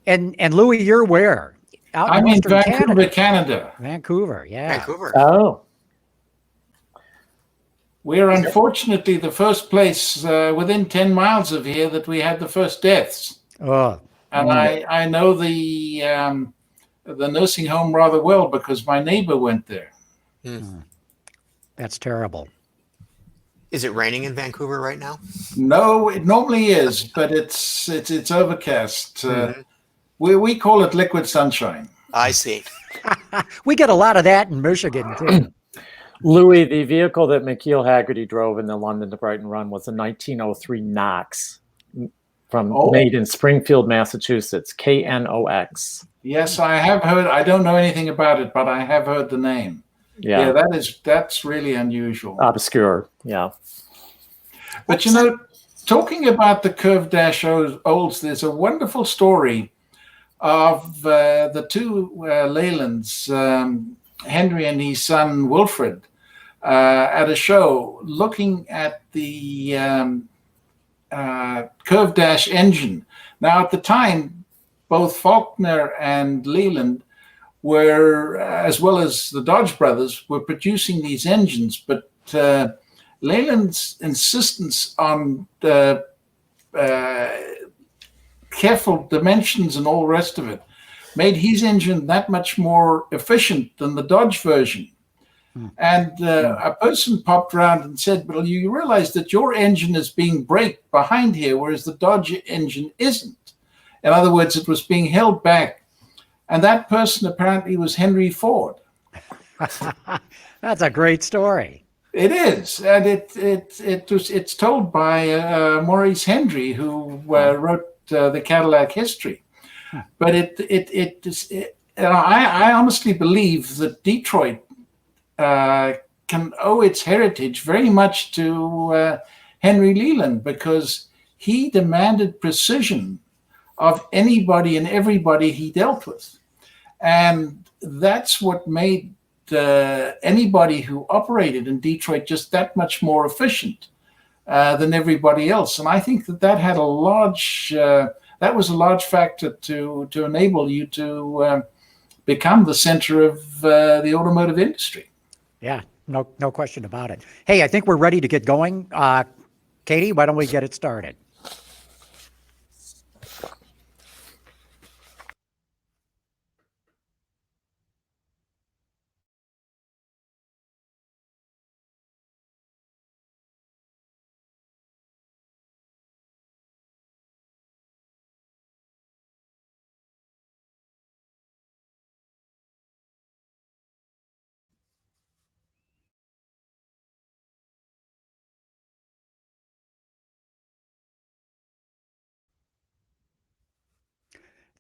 And Louis, you're where? Out I'm in Western Vancouver, Canada. Vancouver, yeah. Vancouver. Oh, We're unfortunately the first place within 10 miles of here that we had the first deaths. Oh, And I know the nursing home rather well because my neighbor went there. that's terrible. Is it raining in Vancouver right now? No, it normally is, but it's overcast. We call it liquid sunshine. I see. We get a lot of that in Michigan, too. Louis, the vehicle that McKeel Hagerty drove in the London to Brighton run was a 1903 Knox made in Springfield, Massachusetts, KNOX. Yes, I have heard. I don't know anything about it, but I have heard the name. Yeah, that's really unusual. obscure. Yeah. But talking about the curved dash olds, there's a wonderful story of the two Leylands, Henry and his son Wilfred, at a show looking at the curved dash engine. Now, at the time, both Faulkner and Leyland were, as well as the Dodge brothers, were producing these engines, but Leyland's insistence on careful dimensions and all the rest of it made his engine that much more efficient than the Dodge version. And a person popped around and said, well, you realize that your engine is being braked behind here, whereas the Dodge engine isn't. In other words, it was being held back. And that person apparently was Henry Ford. That's a great story. It is, and it's told by Maurice Henry, who wrote the Cadillac history. But I honestly believe that Detroit can owe its heritage very much to Henry Leland, because he demanded precision of anybody and everybody he dealt with. And that's what made anybody who operated in Detroit just that much more efficient than everybody else. And I think that had that was a large factor to enable you to become the center of the automotive industry. Yeah, no question about it. Hey, I think we're ready to get going. Katie, why don't we get it started?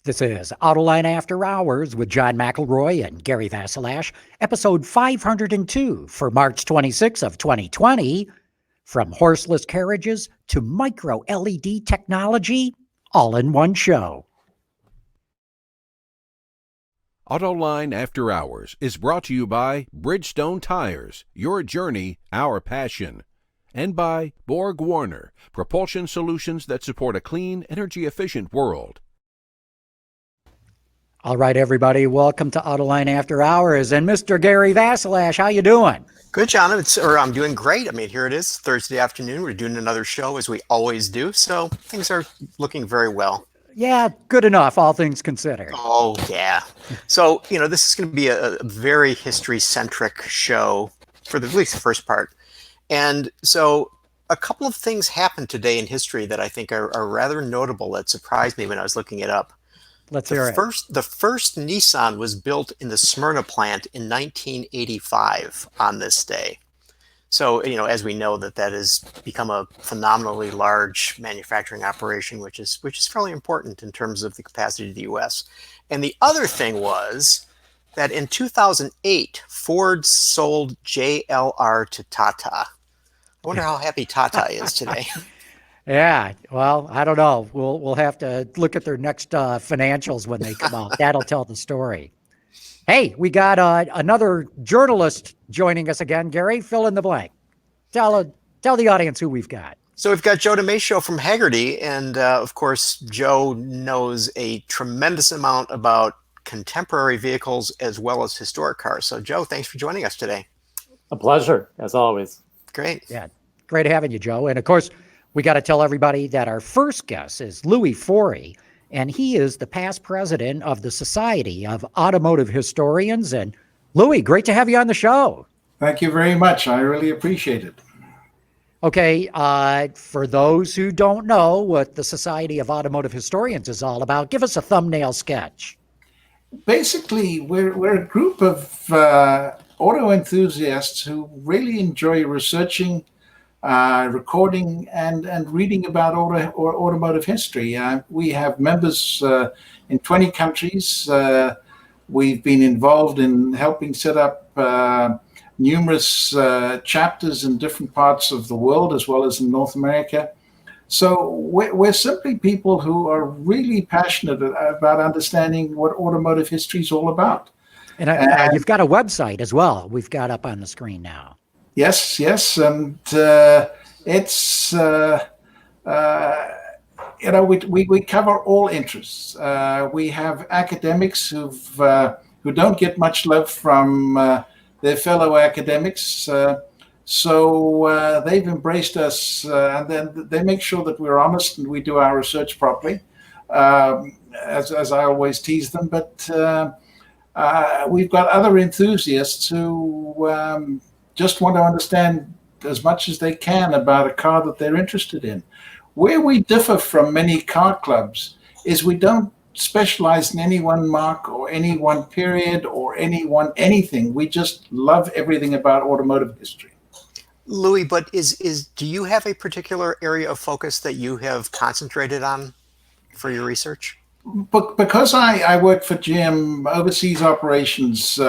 This is Autoline After Hours with John McElroy and Gary Vasilash, episode 502 for March 26 of 2020. From horseless carriages to micro LED technology, all in one show. Autoline After Hours is brought to you by Bridgestone Tires, your journey, our passion. And by Borg Warner, propulsion solutions that support a clean, energy-efficient world. All right, everybody, welcome to Autoline After Hours. And Mr. Gary Vasilash, how you doing? Good, John. I'm doing great. I mean, here it is, Thursday afternoon. We're doing another show as we always do. So things are looking very well. Yeah, good enough, all things considered. Oh, yeah. So, this is going to be a very history-centric show for at least the first part. And so a couple of things happened today in history that I think are rather notable that surprised me when I was looking it up. Let's hear it. The first Nissan was built in the Smyrna plant in 1985 on this day. So, as we know, that has become a phenomenally large manufacturing operation, which is fairly important in terms of the capacity of the U.S. And the other thing was that in 2008, Ford sold JLR to Tata. I wonder how happy Tata is today. Yeah, well, I don't know. We'll have to look at their next financials when they come out. That'll tell the story. Hey, we got another journalist joining us again. Gary, fill in the blank. Tell the audience who we've got. So we've got Joe DeMatio from Hagerty, and of course, Joe knows a tremendous amount about contemporary vehicles as well as historic cars. So Joe, thanks for joining us today. A pleasure, as always. Great. Yeah, great having you, Joe. And of course, we got to tell everybody that our first guest is Louis Fourie, and he is the past president of the Society of Automotive Historians. And Louis, great to have you on the show. Thank you very much. I really appreciate it. Okay, for those who don't know what the Society of Automotive Historians is all about, give us a thumbnail sketch. Basically, we're a group of auto enthusiasts who really enjoy researching, recording, and reading about automotive history. We have members in 20 countries. We've been involved in helping set up numerous chapters in different parts of the world, as well as in North America. So we're simply people who are really passionate about understanding what automotive history is all about. And you've got a website as well. We've got up on the screen now. Yes, and it's we cover all interests. We have academics who don't get much love from their fellow academics, so they've embraced us, and then they make sure that we're honest and we do our research properly, as I always tease them. But we've got other enthusiasts who just want to understand as much as they can about a car that they're interested in. Where we differ from many car clubs is we don't specialize in any one mark or any one period or anything. We just love everything about automotive history. Louis, but do you have a particular area of focus that you have concentrated on for your research? Because I worked for GM overseas operations 50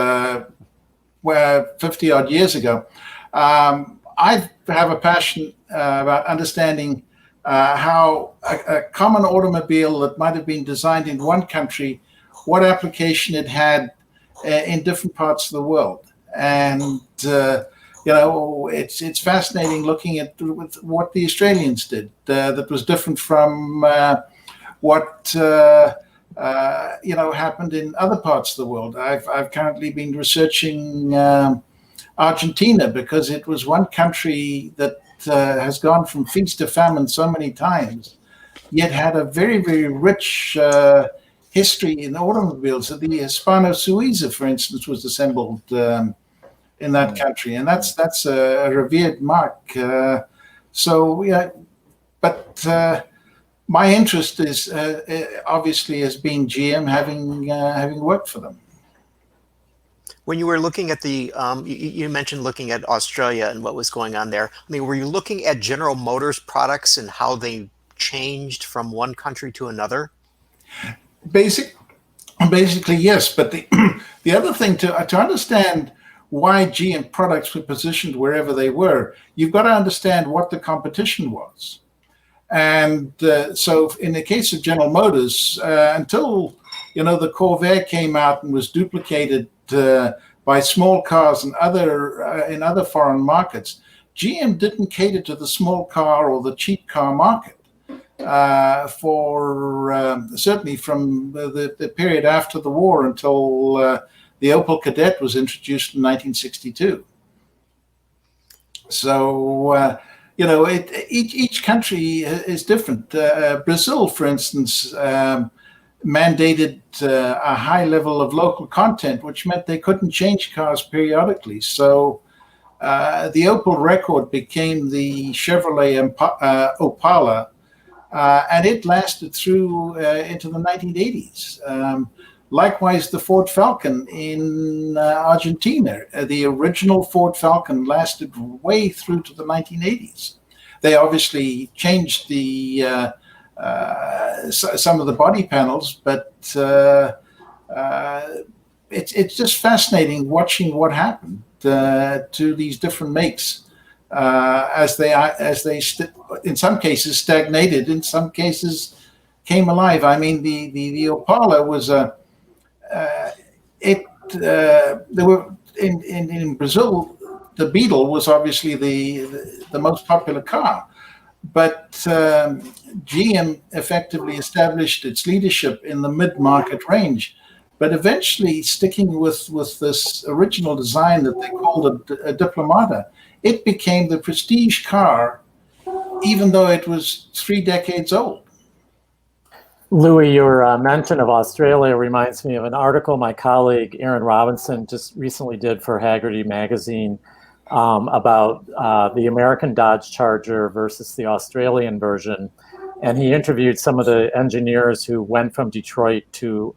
odd years ago, I have a passion about understanding how a common automobile that might have been designed in one country, what application it had in different parts of the world. And, it's fascinating looking at what the Australians did that was different from what, happened in other parts of the world. I've currently been researching Argentina because it was one country that has gone from feast to famine so many times, yet had a very, very rich history in automobiles. So the Hispano-Suiza, for instance, was assembled in that country, and that's a revered mark. But my interest is obviously has been GM, having worked for them. When you were looking at you mentioned looking at Australia and what was going on there. I mean, were you looking at General Motors products and how they changed from one country to another? Basically, yes. But the other thing to understand why GM products were positioned wherever they were, you've got to understand what the competition was. And so in the case of General Motors, until the Corvair came out and was duplicated by small cars and in other foreign markets, GM didn't cater to the small car or the cheap car market certainly from the period after the war until the Opel Kadett was introduced in 1962. So each country is different. Brazil, for instance, mandated a high level of local content, which meant they couldn't change cars periodically. So the Opel Record became the Chevrolet Opala, and it lasted through into the 1980s. Likewise, the Ford Falcon in Argentina, the original Ford Falcon lasted way through to the 1980s. They obviously changed some of the body panels, but it's just fascinating watching what happened to these different makes as they in some cases stagnated, in some cases came alive. I mean, the Opala was there were in Brazil, the Beetle was obviously the most popular car. but GM effectively established its leadership in the mid-market range. But eventually, sticking with this original design that they called a Diplomata, it became the prestige car, even though it was 3 decades old. Louis, your mention of Australia reminds me of an article my colleague Aaron Robinson just recently did for Hagerty magazine about the American Dodge Charger versus the Australian version. And he interviewed some of the engineers who went from Detroit to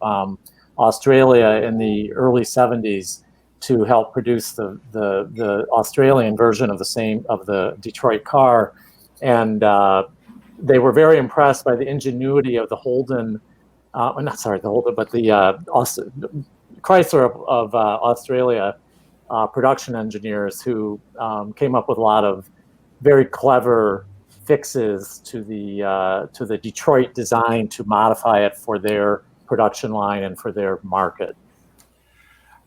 Australia in the early 70s to help produce the Australian version of the Detroit car. And they were very impressed by the ingenuity of the Holden, but the Chrysler of Australia production engineers who came up with a lot of very clever fixes to the Detroit design to modify it for their production line and for their market.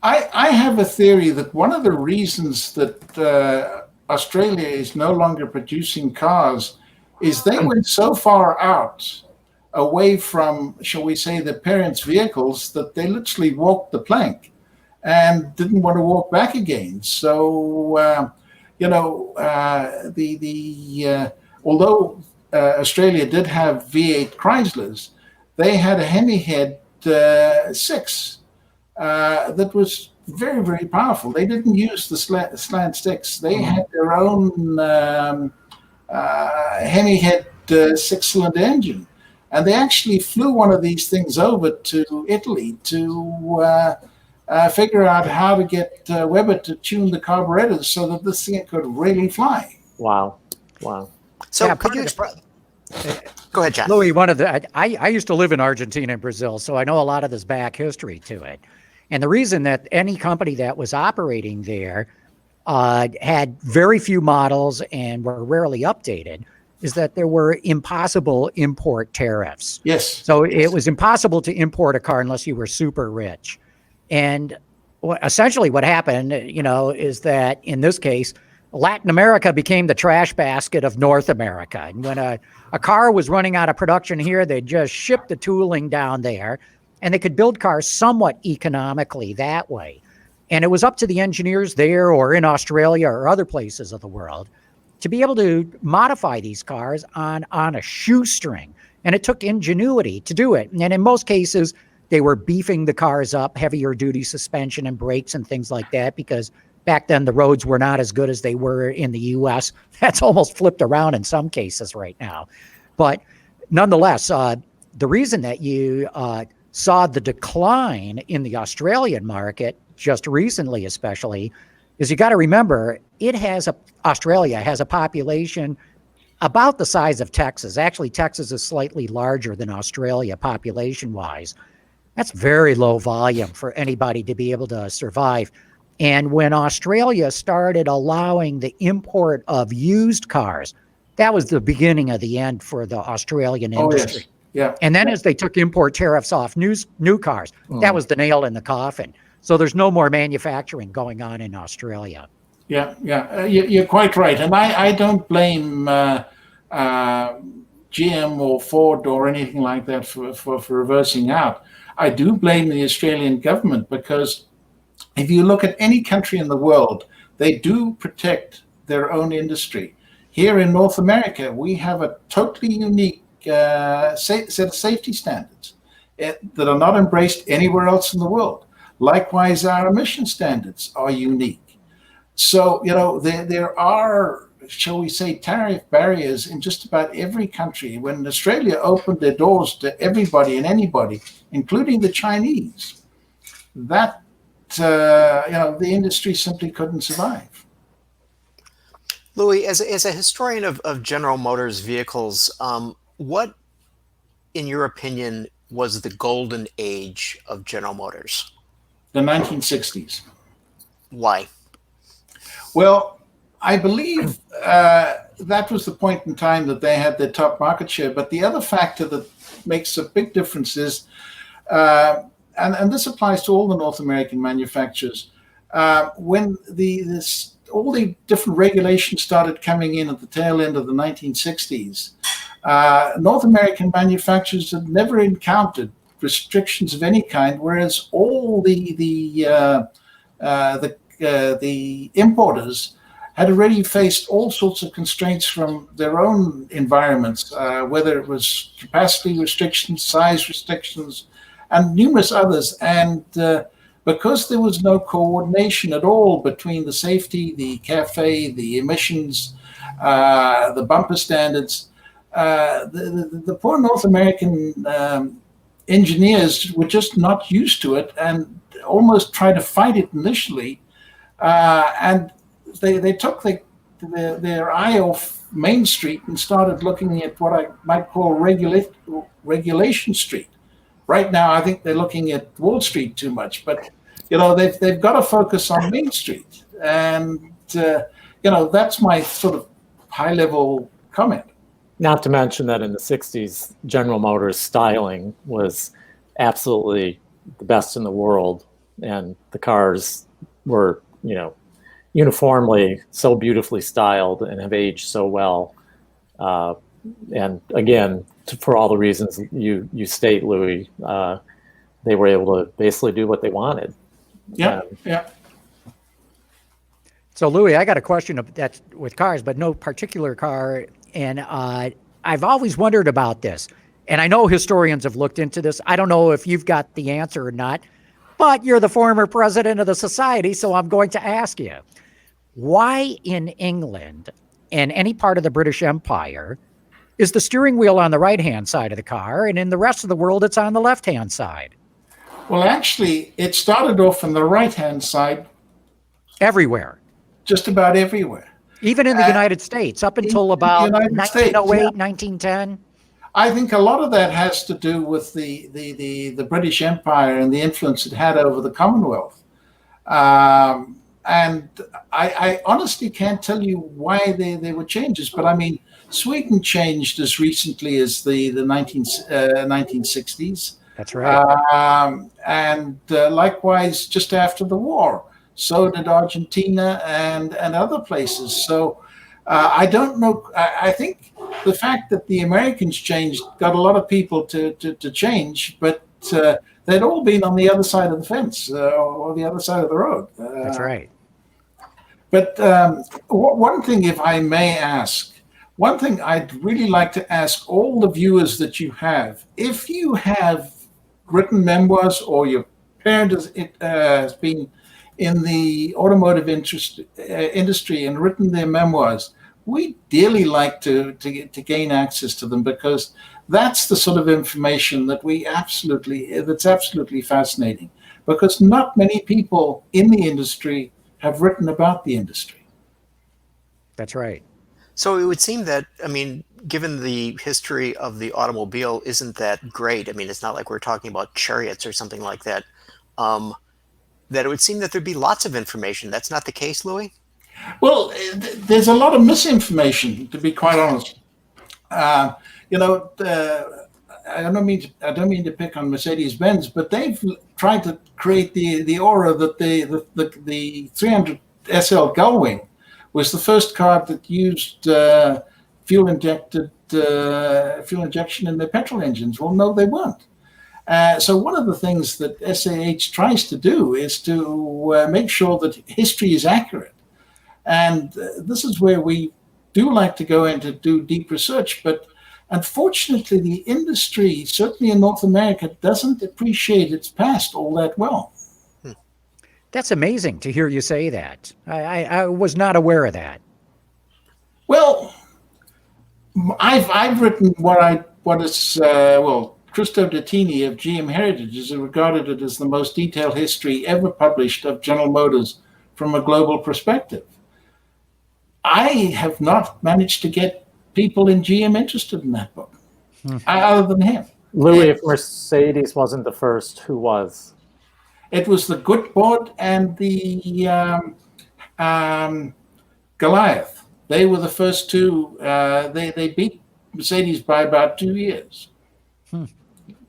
I have a theory that one of the reasons that Australia is no longer producing cars is they went so far out away from, shall we say, the parents' vehicles that they literally walked the plank and didn't want to walk back again. So, although Australia did have V8 Chryslers, they had a Hemihead 6 that was very, very powerful. They didn't use the slant sticks. They had their own Hemihead 6-cylinder engine. And they actually flew one of these things over to Italy to figure out how to get Weber to tune the carburetors so that this thing could really fly. Wow. So Yeah, could you go ahead, John? Louis, I used to live in Argentina and Brazil, so I know a lot of this back history to it. And the reason that any company that was operating there had very few models and were rarely updated is that there were impossible import tariffs. Yes. So it was impossible to import a car unless you were super rich. And essentially what happened, is that in this case, Latin America became the trash basket of North America. And when a car was running out of production here, they'd just ship the tooling down there, and they could build cars somewhat economically that way. And it was up to the engineers there or in Australia or other places of the world to be able to modify these cars on a shoestring. And it took ingenuity to do it. And in most cases, they were beefing the cars up, heavier duty suspension and brakes and things like that, because back then the roads were not as good as they were in the US. That's almost flipped around in some cases right now. But nonetheless, the reason that you saw the decline in the Australian market just recently, especially, is you got to remember Australia has a population about the size of Texas. Actually, Texas is slightly larger than Australia population-wise. That's very low volume for anybody to be able to survive. And when Australia started allowing the import of used cars, that was the beginning of the end for the Australian industry. Yes. Yeah. And then as they took import tariffs off new cars, that was the nail in the coffin. So there's no more manufacturing going on in Australia. Yeah. You're quite right. And I don't blame GM or Ford or anything like that for reversing out. I do blame the Australian government, because if you look at any country in the world, they do protect their own industry. Here in North America, we have a totally unique set of safety standards that are not embraced anywhere else in the world. Likewise, our emission standards are unique. So, there are, shall we say, tariff barriers in just about every country. When Australia opened their doors to everybody and anybody, including the Chinese, that, the industry simply couldn't survive. Louis, as a historian of General Motors vehicles, what, in your opinion, was the golden age of General Motors? The 1960s. Why? Well, I believe that was the point in time that they had their top market share. But the other factor that makes a big difference is, and this applies to all the North American manufacturers, when all the different regulations started coming in at the tail end of the 1960s, North American manufacturers had never encountered restrictions of any kind, whereas all the importers had already faced all sorts of constraints from their own environments, whether it was capacity restrictions, size restrictions, and numerous others. And because there was no coordination at all between the safety, the CAFE, the emissions, the bumper standards, the poor North American engineers were just not used to it and almost tried to fight it initially. And they took their eye off Main Street and started looking at what I might call regulation street. Right now, I think they're looking at Wall Street too much, but they've got to focus on Main Street, and that's my sort of high-level comment. Not to mention that in the 60s, General Motors styling was absolutely the best in the world, and the cars were, uniformly so beautifully styled and have aged so well. And again, for all the reasons you state, Louis, they were able to basically do what they wanted. Yeah. So, Louis, I got a question that's with cars, but no particular car. And I've always wondered about this. And I know historians have looked into this. I don't know if you've got the answer or not, but you're the former president of the society, so I'm going to ask you. Why in England and any part of the British Empire is the steering wheel on the right-hand side of the car, and in the rest of the world, it's on the left-hand side? Well, actually, it started off on the right-hand side. Everywhere. Just about everywhere. Even in the United States, up until about 1908, 1910? I think a lot of that has to do with the British Empire and the influence it had over the Commonwealth. And I honestly can't tell you why there were changes, but I mean, Sweden changed as recently as the 1960s. That's right. And likewise, just after the war, so did Argentina and other places. So I don't know. I think the fact that the Americans changed got a lot of people to change, but they'd all been on the other side of the fence or the other side of the road. That's right. But one thing, if I may ask, one thing I'd really like to ask all the viewers that you have, if you have written memoirs or your parent has been in the automotive industry and written their memoirs, we dearly like to gain access to them, because that's the sort of information that that's absolutely fascinating, because not many people in the industry have written about the industry. That's right. So it would seem that, I mean, given the history of the automobile, isn't that great? I mean, it's not like we're talking about chariots or something like that. That it would seem that there'd be lots of information. That's not the case, Louis? Well, there's a lot of misinformation, to be quite honest. I don't mean to pick on Mercedes-Benz, but they've tried to create the aura that the 300 SL Gullwing was the first car that used fuel injection in their petrol engines. Well, no, they weren't. So one of the things that SAH tries to do is to make sure that history is accurate. And this is where we do like to go in to do deep research. But unfortunately, the industry, certainly in North America, doesn't appreciate its past all that well. That's amazing to hear you say that. I was not aware of that. Well, I've written Cristo Dettini of GM Heritage has regarded it as the most detailed history ever published of General Motors from a global perspective. I have not managed to get people in GM interested in that book, other than him. Louis, if Mercedes wasn't the first, who was? It was the Gutbord and the Goliath. They were the first two. They beat Mercedes by about 2 years.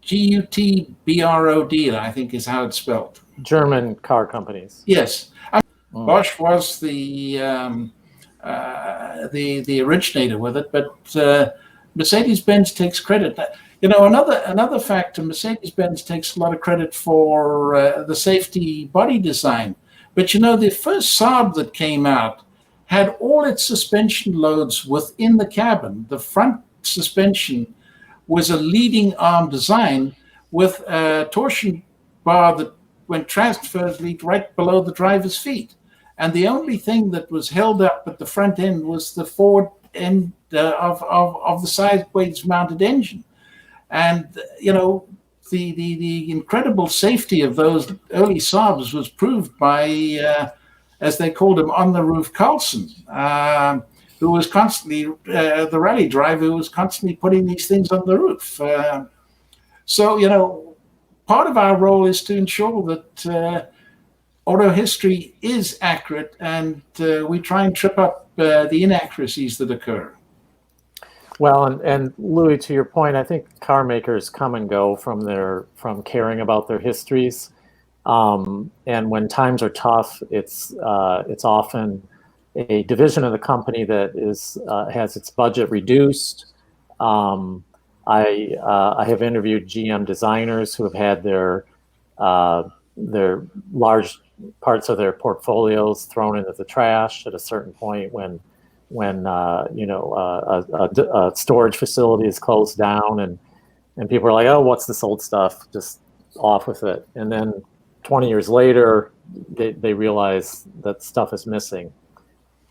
Gutbrod, I think, is how it's spelled. German car companies. Yes. Bosch was the originator with it, but Mercedes-Benz takes credit. You know, another factor, Mercedes-Benz takes a lot of credit for the safety body design. But you know, the first Saab that came out had all its suspension loads within the cabin. The front suspension was a leading arm design with a torsion bar that went transversely right below the driver's feet. And the only thing that was held up at the front end was the forward end of the sideways mounted engine. And, you know, the incredible safety of those early Saabs was proved by, as they called him, on the roof Carlson, who was constantly, the rally driver who was constantly putting these things on the roof. So, you know, part of our role is to ensure that auto history is accurate, and we try and trip up the inaccuracies that occur. Well, and Louis, to your point, I think car makers come and go from caring about their histories, and when times are tough, it's often a division of the company that has its budget reduced. I have interviewed GM designers who have had their large parts of their portfolios thrown into the trash at a certain point when a storage facility is closed down, and people are like, oh, what's this old stuff? Just off with it. And then 20 years later, they realize that stuff is missing.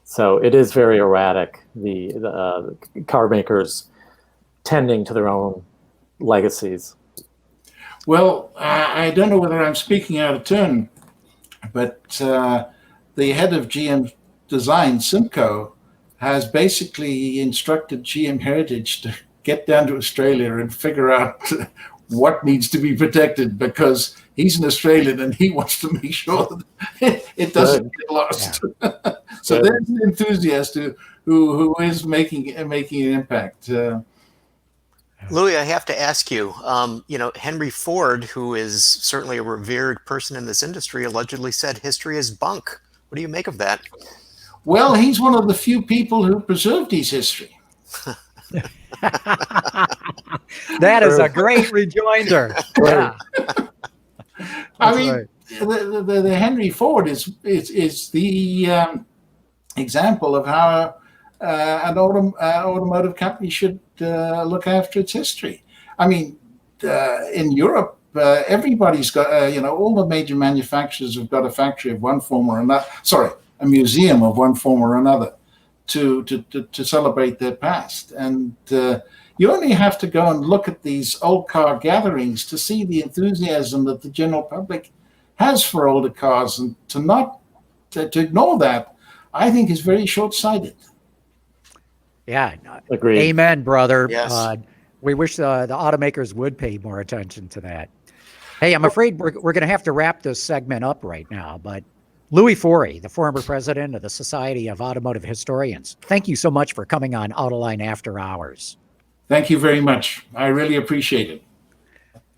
So it is very erratic, the car makers tending to their own legacies. Well, I don't know whether I'm speaking out of turn, but the head of GM Design, Simcoe, has basically instructed GM Heritage to get down to Australia and figure out what needs to be protected, because he's an Australian and he wants to make sure that it doesn't get lost. Yeah. So there's an enthusiast who is making an impact. Louis, I have to ask you, Henry Ford, who is certainly a revered person in this industry, allegedly said history is bunk. What do you make of that? Well, he's one of the few people who preserved his history. That is a great rejoinder. Yeah. I mean, right. the Henry Ford is the example of how an automotive company should look after its history. I mean, in Europe, everybody's got, all the major manufacturers have got a factory of one form or another. Sorry, a museum of one form or another to celebrate their past. And you only have to go and look at these old car gatherings to see the enthusiasm that the general public has for older cars, and to ignore that, I think, is very short-sighted. Yeah, agreed. Amen, brother. Yes. We wish the automakers would pay more attention to that. Hey, I'm afraid we're going to have to wrap this segment up right now, but Louis Fourie, the former president of the Society of Automotive Historians, thank you so much for coming on Autoline After Hours. Thank you very much. I really appreciate it.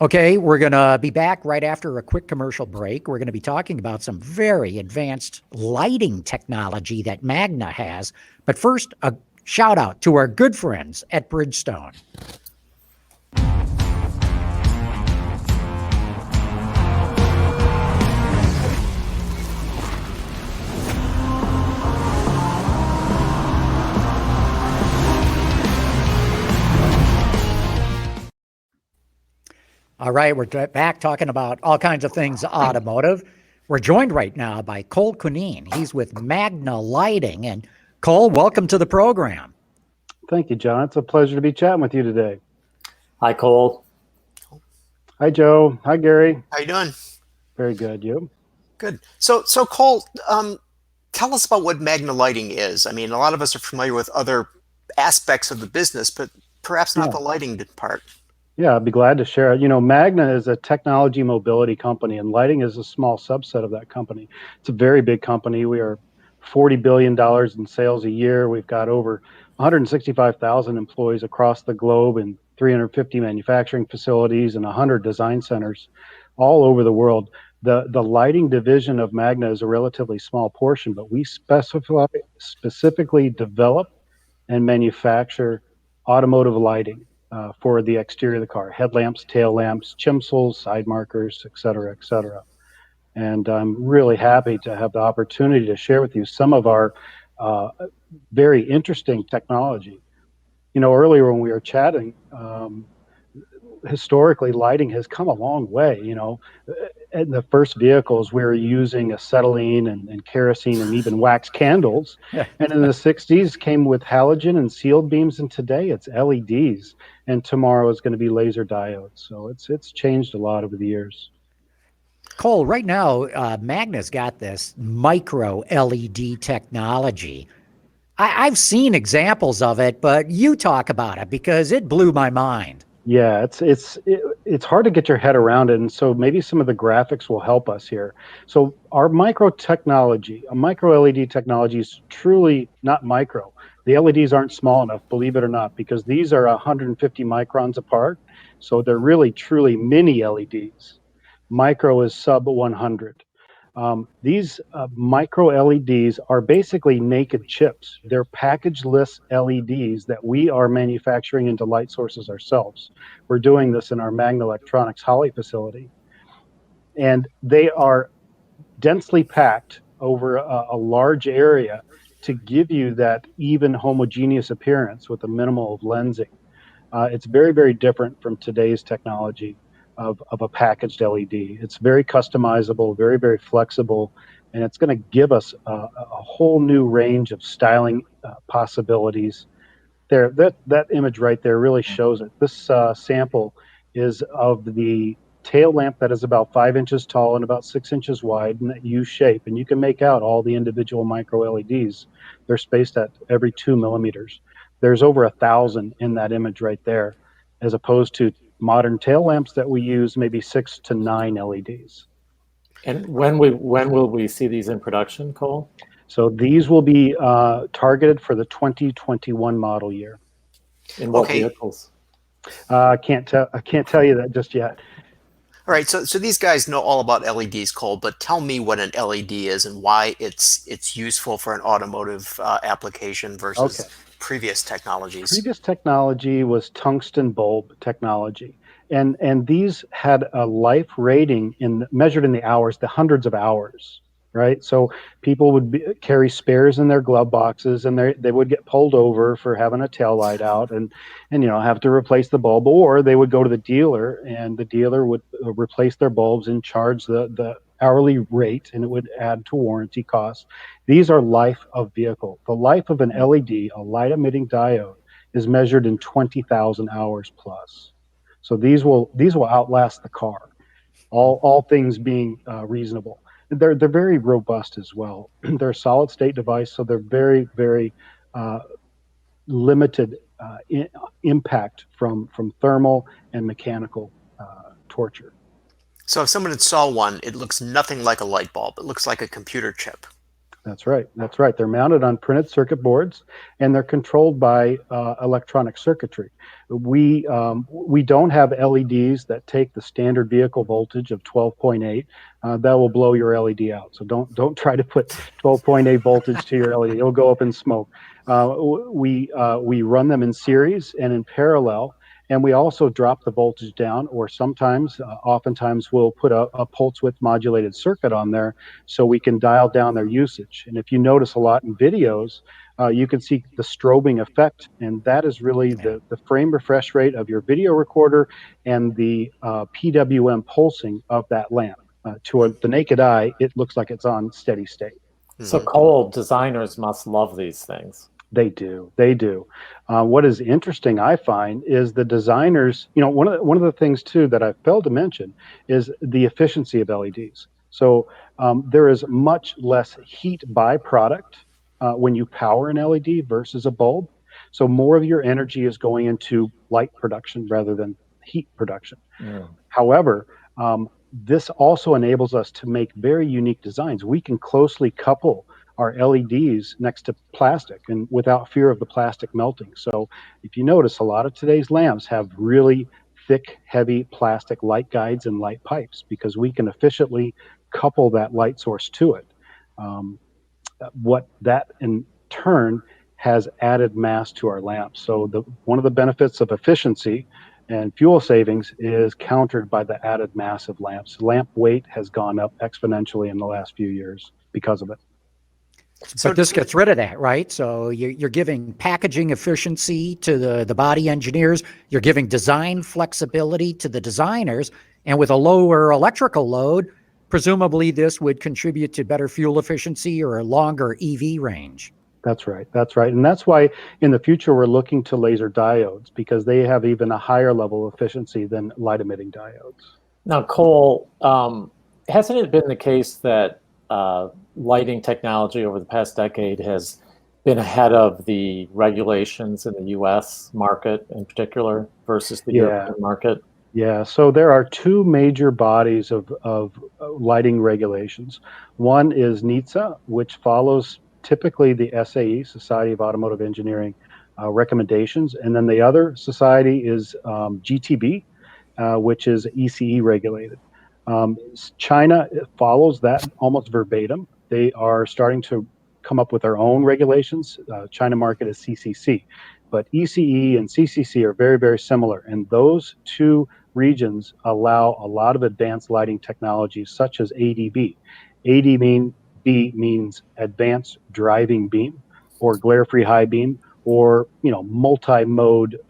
Okay, we're going to be back right after a quick commercial break. We're going to be talking about some very advanced lighting technology that Magna has. But first, a shout out to our good friends at Bridgestone. All right, we're back talking about all kinds of things automotive. We're joined right now by Cole Cunnien. He's with Magna Lighting. And Cole, welcome to the program. Thank you, John. It's a pleasure to be chatting with you today. Hi, Cole. Hi, Joe. Hi, Gary. How you doing? Very good. You? Good. So Cole, tell us about what Magna Lighting is. I mean, a lot of us are familiar with other aspects of the business, but perhaps not the lighting part. Yeah, I'd be glad to share it. You know, Magna is a technology mobility company, and lighting is a small subset of that company. It's a very big company. We are $40 billion in sales a year. We've got over 165,000 employees across the globe and 350 manufacturing facilities and 100 design centers all over the world. The lighting division of Magna is a relatively small portion, but we specifically develop and manufacture automotive lighting for the exterior of the car: headlamps, tail lamps, chimsels, side markers, et cetera, et cetera. And I'm really happy to have the opportunity to share with you some of our very interesting technology. You know, earlier when we were chatting, historically lighting has come a long way. You know, in the first vehicles we were using acetylene and kerosene and even wax candles, and in the 60s came with halogen and sealed beams, and today it's LEDs, and tomorrow is going to be laser diodes. So it's changed a lot over the years. Cole, right now, Magna's got this micro LED technology. I've seen examples of it, but you talk about it because it blew my mind. Yeah, it's hard to get your head around it, and so maybe some of the graphics will help us here. So our micro technology, a micro LED technology, is truly not micro. The LEDs aren't small enough, believe it or not, because these are 150 microns apart, so they're really truly mini LEDs. Micro is sub 100. These micro LEDs are basically naked chips. They're package-less LEDs that we are manufacturing into light sources ourselves. We're doing this in our Magna Electronics Holly facility. And they are densely packed over a large area to give you that even homogeneous appearance with a minimal of lensing. It's very, very different from today's technology of a packaged LED. It's very customizable, very, very flexible, and it's going to give us a whole new range of styling possibilities. There, that image right there really shows it. This sample is of the tail lamp that is about 5 inches tall and about 6 inches wide in that U shape, and you can make out all the individual micro LEDs. They're spaced at every 2 millimeters. There's over 1,000 in that image right there, as opposed to modern tail lamps that we use maybe 6 to 9 LEDs. And when will we see these in production, Cole? So these will be targeted for the 2021 model year. In what vehicles? I can't tell you that just yet. All right, so these guys know all about LEDs, Cole, but tell me what an LED is and why it's useful for an automotive application versus previous technologies. Previous technology was tungsten bulb technology, and these had a life rating measured in the hours, the hundreds of hours, right? So people would carry spares in their glove boxes, and they would get pulled over for having a tail light out, and have to replace the bulb, or they would go to the dealer, and the dealer would replace their bulbs and charge the hourly rate, and it would add to warranty costs. These are life of vehicle. The life of an LED, a light emitting diode, is measured in 20,000 hours plus. So these will outlast the car, all things being reasonable. They're very robust as well. They're a solid state device, so they're very, very limited impact from thermal and mechanical torture. So if someone saw one, it looks nothing like a light bulb. It looks like a computer chip. That's right. That's right. They're mounted on printed circuit boards, and they're controlled by electronic circuitry. We don't have LEDs that take the standard vehicle voltage of 12.8. That will blow your LED out. So don't try to put 12.8 voltage to your LED. It'll go up in smoke. We run them in series and in parallel. And we also drop the voltage down, or oftentimes we'll put a pulse width modulated circuit on there so we can dial down their usage. And if you notice a lot in videos, you can see the strobing effect, and that is really the frame refresh rate of your video recorder and the PWM pulsing of that lamp. To the naked eye, it looks like it's on steady state. So Cole, designers must love these things. They do. They do. What is interesting, I find, is the designers. One of the things too that I failed to mention is the efficiency of LEDs. So there is much less heat byproduct when you power an LED versus a bulb. So more of your energy is going into light production rather than heat production. Yeah. However, this also enables us to make very unique designs. We can closely couple our LEDs next to plastic and without fear of the plastic melting. So if you notice, a lot of today's lamps have really thick, heavy plastic light guides and light pipes because we can efficiently couple that light source to it. What that in turn has added mass to our lamps. So one of the benefits of efficiency and fuel savings is countered by the added mass of lamps. Lamp weight has gone up exponentially in the last few years because of it. But this gets rid of that, right? So you're giving packaging efficiency to the body engineers. You're giving design flexibility to the designers. And with a lower electrical load, presumably this would contribute to better fuel efficiency or a longer EV range. That's right. That's right. And that's why in the future we're looking to laser diodes because they have even a higher level of efficiency than light emitting diodes. Now, Cole, hasn't it been the case that lighting technology over the past decade has been ahead of the regulations in the U.S. market in particular versus the European market? Yeah, so there are two major bodies of lighting regulations. One is NHTSA, which follows typically the SAE, Society of Automotive Engineering, recommendations. And then the other society is GTB, which is ECE regulated. China follows that almost verbatim. They are starting to come up with their own regulations. China market is CCC. But ECE and CCC are very, very similar. And those two regions allow a lot of advanced lighting technologies such as ADB. ADB means advanced driving beam or glare-free high beam or multi-mode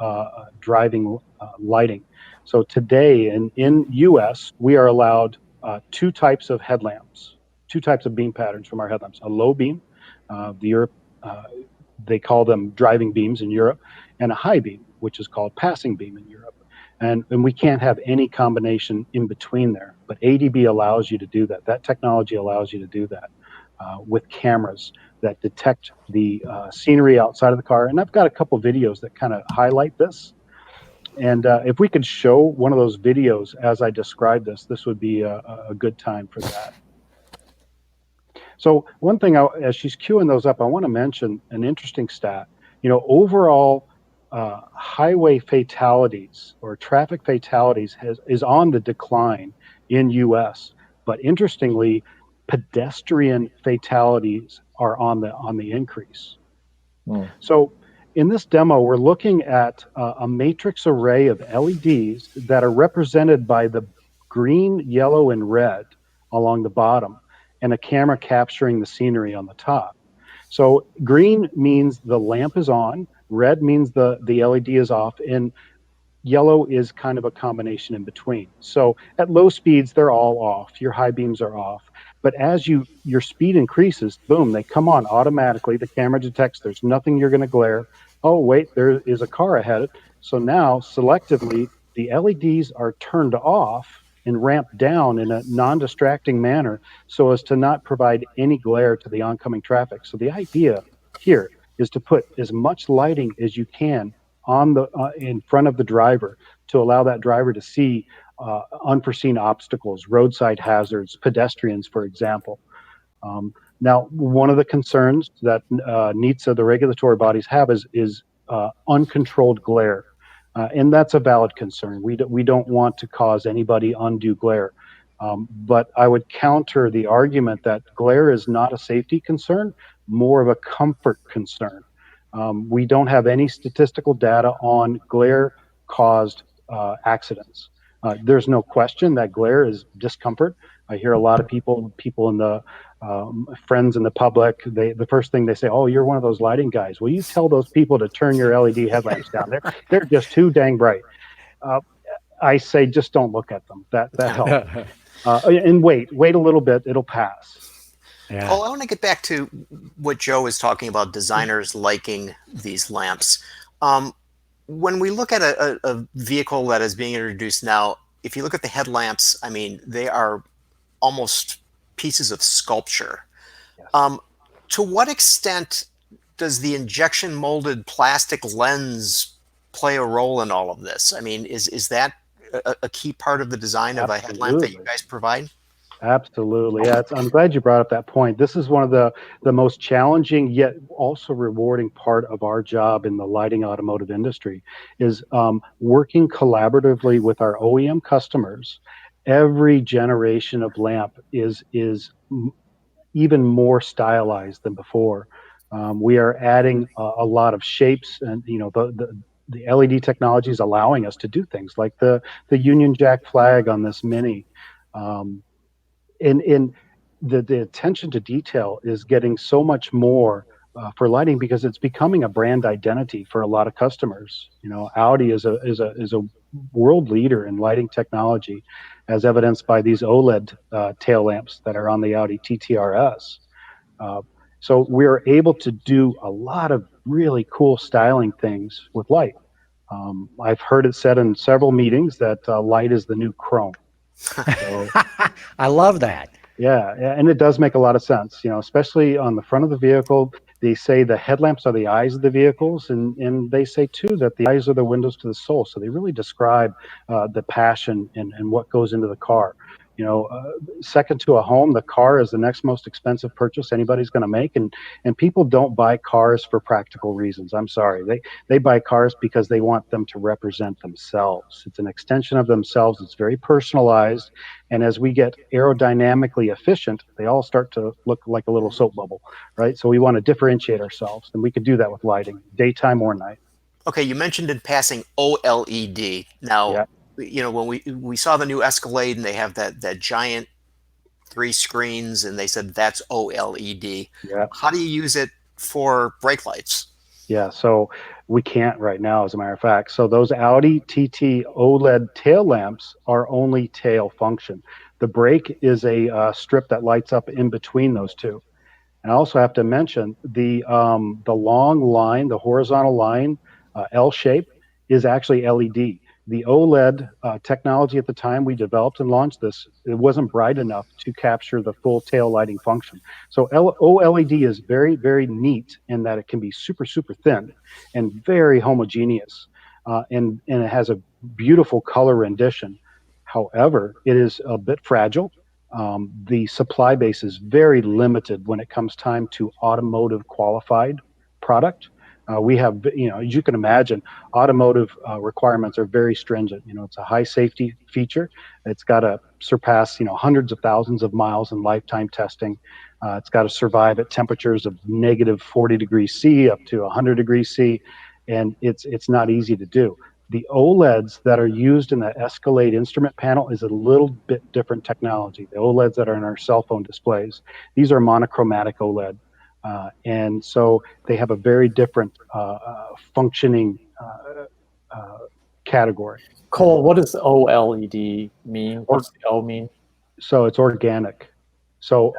driving lighting. So today in US, we are allowed two types of headlamps, two types of beam patterns from our headlamps. A low beam, they call them driving beams in Europe, and a high beam, which is called passing beam in Europe. And we can't have any combination in between there. But ADB allows you to do that. That technology allows you to do that with cameras that detect the scenery outside of the car. And I've got a couple videos that kind of highlight this. And if we could show one of those videos as I describe this, this would be a good time for that. So one thing, as she's queuing those up, I want to mention an interesting stat. Overall highway fatalities or traffic fatalities is on the decline in U.S. But interestingly, pedestrian fatalities are on the increase. So in this demo, we're looking at a matrix array of LEDs that are represented by the green, yellow, and red along the bottom, and a camera capturing the scenery on the top. So green means the lamp is on, red means the LED is off, and yellow is kind of a combination in between. So at low speeds, they're all off. Your high beams are off. But as your speed increases, boom, they come on automatically. The camera detects there's nothing you're going to glare. Oh, wait, there is a car ahead. So now selectively, the LEDs are turned off and ramped down in a non-distracting manner so as to not provide any glare to the oncoming traffic. So the idea here is to put as much lighting as you can on in front of the driver to allow that driver to see unforeseen obstacles, roadside hazards, pedestrians, for example. Now, one of the concerns that NHTSA, the regulatory bodies, have is uncontrolled glare. And that's a valid concern. We don't want to cause anybody undue glare. But I would counter the argument that glare is not a safety concern, more of a comfort concern. We don't have any statistical data on glare-caused accidents. There's no question that glare is discomfort. I hear a lot of people in the friends in the public, the first thing they say, oh, you're one of those lighting guys. Will you tell those people to turn your LED headlamps down? They're just too dang bright. I say just don't look at them. That helps. And wait a little bit. It'll pass. Yeah. Oh, I want to get back to what Joe was talking about, designers liking these lamps. When we look at a vehicle that is being introduced now, if you look at the headlamps, I mean, they are almost pieces of sculpture. Yes. To what extent does the injection molded plastic lens play a role in all of this? I mean, is that a key part of the design of a headlamp that you guys provide? Absolutely. Yeah, I'm glad you brought up that point. This is one of the most challenging yet also rewarding part of our job in the lighting automotive industry is working collaboratively with our OEM customers. Every generation of lamp is even more stylized than before. We are adding a lot of shapes, and the LED technology is allowing us to do things like the Union Jack flag on this Mini. Um, and the attention to detail is getting so much more for lighting because it's becoming a brand identity for a lot of customers. Audi is a world leader in lighting technology, as evidenced by these OLED tail lamps that are on the Audi TTRS. Uh, so we're able to do a lot of really cool styling things with light. I've heard it said in several meetings that light is the new chrome. So I love that. yeah, and it does make a lot of sense, especially on the front of the vehicle. They say the headlamps are the eyes of the vehicles, and they say too that the eyes are the windows to the soul. So they really describe the passion and what goes into the car. Second to a home, the car is the next most expensive purchase anybody's going to make, and people don't buy cars for practical reasons. I'm sorry, they buy cars because they want them to represent themselves. It's an extension of themselves. It's very personalized, and as we get aerodynamically efficient, they all start to look like a little soap bubble, right? So we want to differentiate ourselves, and we can do that with lighting, daytime or night. Okay, you mentioned in passing OLED. Now, Yeah. when we saw the new Escalade and they have that giant 3 screens, and they said that's OLED. Yeah. How do you use it for brake lights? Yeah, so we can't right now, as a matter of fact. So those Audi TT OLED tail lamps are only tail function. The brake is a strip that lights up in between those two. And I also have to mention the long line, the horizontal line, L shape, is actually LED. The OLED technology at the time we developed and launched this, it wasn't bright enough to capture the full tail lighting function. So OLED is very, very neat in that it can be super, super thin and very homogeneous, and it has a beautiful color rendition. However, it is a bit fragile. The supply base is very limited when it comes time to automotive qualified product. We have, as you can imagine, automotive requirements are very stringent. It's a high safety feature. It's got to surpass, hundreds of thousands of miles in lifetime testing. It's got to survive at temperatures of negative 40 degrees C up to 100 degrees C, and it's not easy to do. The OLEDs that are used in the Escalade instrument panel is a little bit different technology. The OLEDs that are in our cell phone displays, these are monochromatic OLED. And so they have a very different functioning category. Cole, what does OLED mean? What's the O mean? So it's organic. So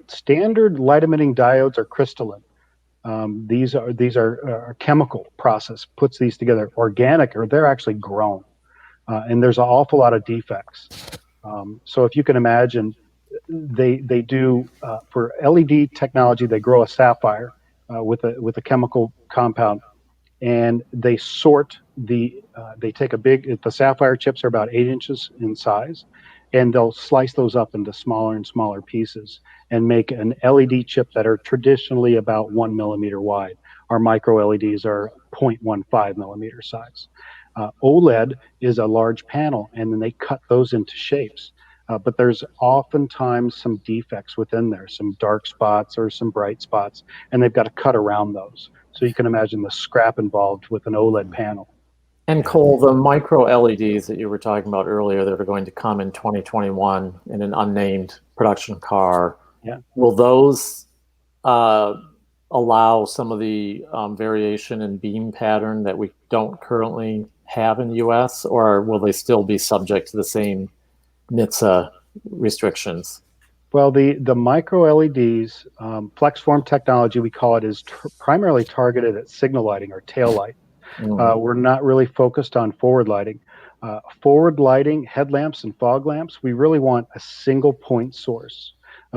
standard light emitting diodes are crystalline. These are chemical process puts these together. Organic, or they're actually grown, and there's an awful lot of defects. So if you can imagine, they do for LED technology, they grow a sapphire with a chemical compound, and they sort they take the sapphire chips are about 8 inches in size, and they'll slice those up into smaller and smaller pieces and make an LED chip that are traditionally about 1 millimeter wide. Our micro LEDs are 0.15 millimeter size. OLED is a large panel, and then they cut those into shapes. But there's oftentimes some defects within there, some dark spots or some bright spots, and they've got to cut around those. So you can imagine the scrap involved with an OLED panel. And Cole, the micro LEDs that you were talking about earlier that are going to come in 2021 in an unnamed production car, will those allow some of the variation in beam pattern that we don't currently have in the US, or will they still be subject to the same NHTSA restrictions? Well, the micro LEDs, FlexForm technology, we call it, is primarily targeted at signal lighting or tail light. We're not really focused on forward lighting. Forward lighting, headlamps and fog lamps, we really want a single point source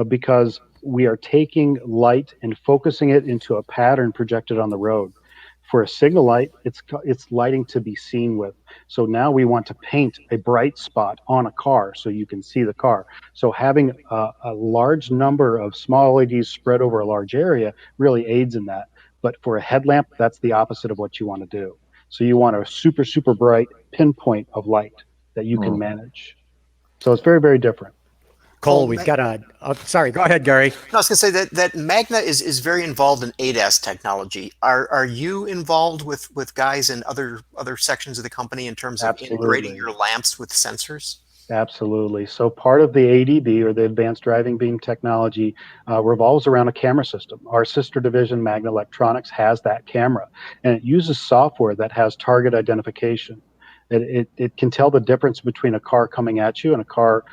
because we are taking light and focusing it into a pattern projected on the road. For a signal light, it's lighting to be seen with. So now we want to paint a bright spot on a car so you can see the car. So having a large number of small LEDs spread over a large area really aids in that. But for a headlamp, that's the opposite of what you want to do. So you want a super, super bright pinpoint of light that you can manage. So it's very, very different. Cole, we've got sorry, go ahead, Gary. No, I was going to say that Magna is very involved in ADAS technology. Are you involved with guys in other sections of the company in terms of integrating your lamps with sensors? Absolutely. So part of the ADB, or the Advanced Driving Beam Technology, revolves around a camera system. Our sister division, Magna Electronics, has that camera, and it uses software that has target identification. It can tell the difference between a car coming at you and a car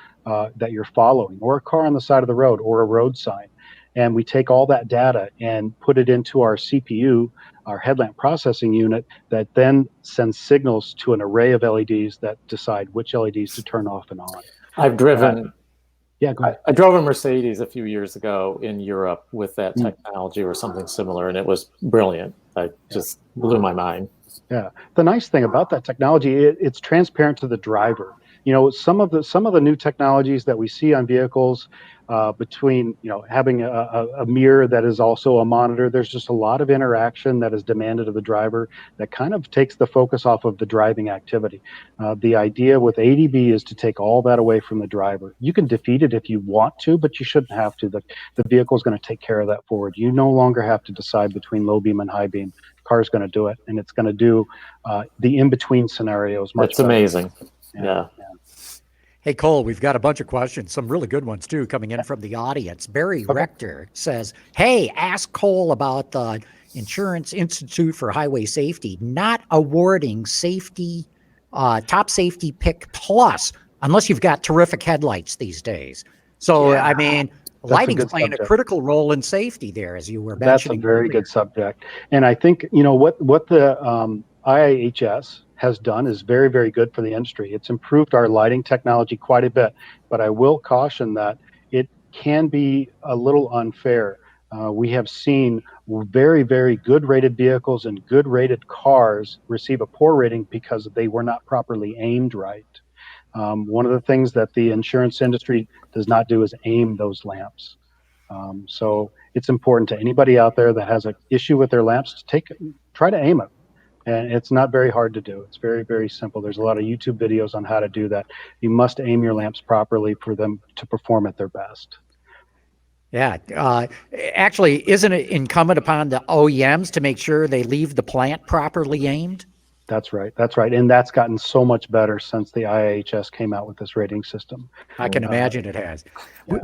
that you're following, or a car on the side of the road, or a road sign. And we take all that data and put it into our CPU, our headlamp processing unit, that then sends signals to an array of LEDs that decide which LEDs to turn off and on. I've driven. Yeah, go ahead. I drove a Mercedes a few years ago in Europe with that technology or something similar, and it was brilliant. I just blew my mind. Yeah, the nice thing about that technology, it's transparent to the driver. You know, some of the new technologies that we see on vehicles, between having a mirror that is also a monitor, there's just a lot of interaction that is demanded of the driver that kind of takes the focus off of the driving activity. The idea with ADB is to take all that away from the driver. You can defeat it if you want to, but you shouldn't have to. The vehicle is going to take care of that for you. You no longer have to decide between low beam and high beam. Car's going to do it, and it's going to do the in-between scenarios much That's better. amazing. Yeah. Hey, Cole, we've got a bunch of questions, some really good ones, too, coming in from the audience. Barry Rector says, hey, ask Cole about the Insurance Institute for Highway Safety not awarding safety, top safety pick plus, unless you've got terrific headlights these days. So, I mean, lighting's playing a critical role in safety there, as you were mentioning. That's a very good subject. And I think, what the IIHS has done is very, very good for the industry. It's improved our lighting technology quite a bit, but I will caution that it can be a little unfair. We have seen very, very good rated vehicles and good rated cars receive a poor rating because they were not properly aimed right. One of the things that the insurance industry does not do is aim those lamps. So it's important to anybody out there that has an issue with their lamps to try to aim it. And it's not very hard to do. It's very, very simple. There's a lot of YouTube videos on how to do that. You must aim your lamps properly for them to perform at their best. Yeah. Actually, isn't it incumbent upon the OEMs to make sure they leave the plant properly aimed? That's right. That's right. And that's gotten so much better since the IIHS came out with this rating system. I can imagine it has.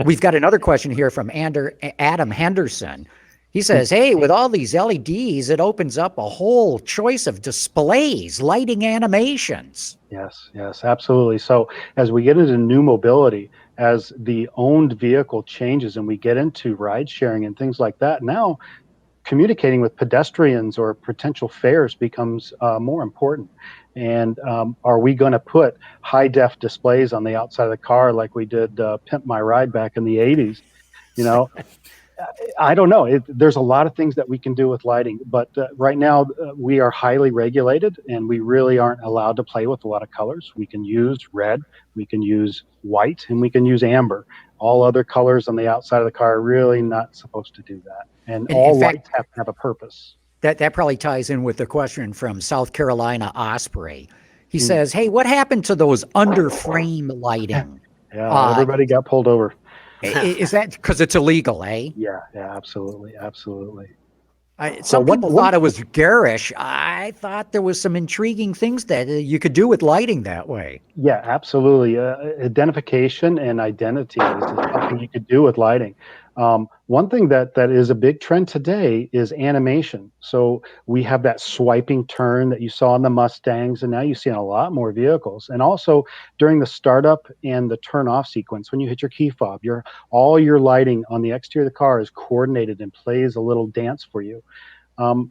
We've got another question here from Adam Henderson. He says, hey, with all these LEDs, it opens up a whole choice of displays, lighting animations. Yes, absolutely. So as we get into new mobility, as the owned vehicle changes and we get into ride sharing and things like that, now communicating with pedestrians or potential fares becomes more important. And are we going to put high def displays on the outside of the car like we did Pimp My Ride back in the 80s? I don't know. There's a lot of things that we can do with lighting, but right now we are highly regulated and we really aren't allowed to play with a lot of colors. We can use red, we can use white, and we can use amber. All other colors on the outside of the car are really not supposed to do that. And all lights have to have a purpose. That probably ties in with the question from South Carolina Osprey. He says, hey, what happened to those under frame lighting? Yeah, everybody got pulled over. Is that because it's illegal, eh? Yeah, absolutely. Some people thought it was garish. I thought there was some intriguing things that you could do with lighting that way. Yeah, absolutely. Identification and identity is something you could do with lighting. One thing that is a big trend today is animation. So we have that swiping turn that you saw in the Mustangs, and now you see in a lot more vehicles. And also during the startup and the turn off sequence, when you hit your key fob, all your lighting on the exterior of the car is coordinated and plays a little dance for you.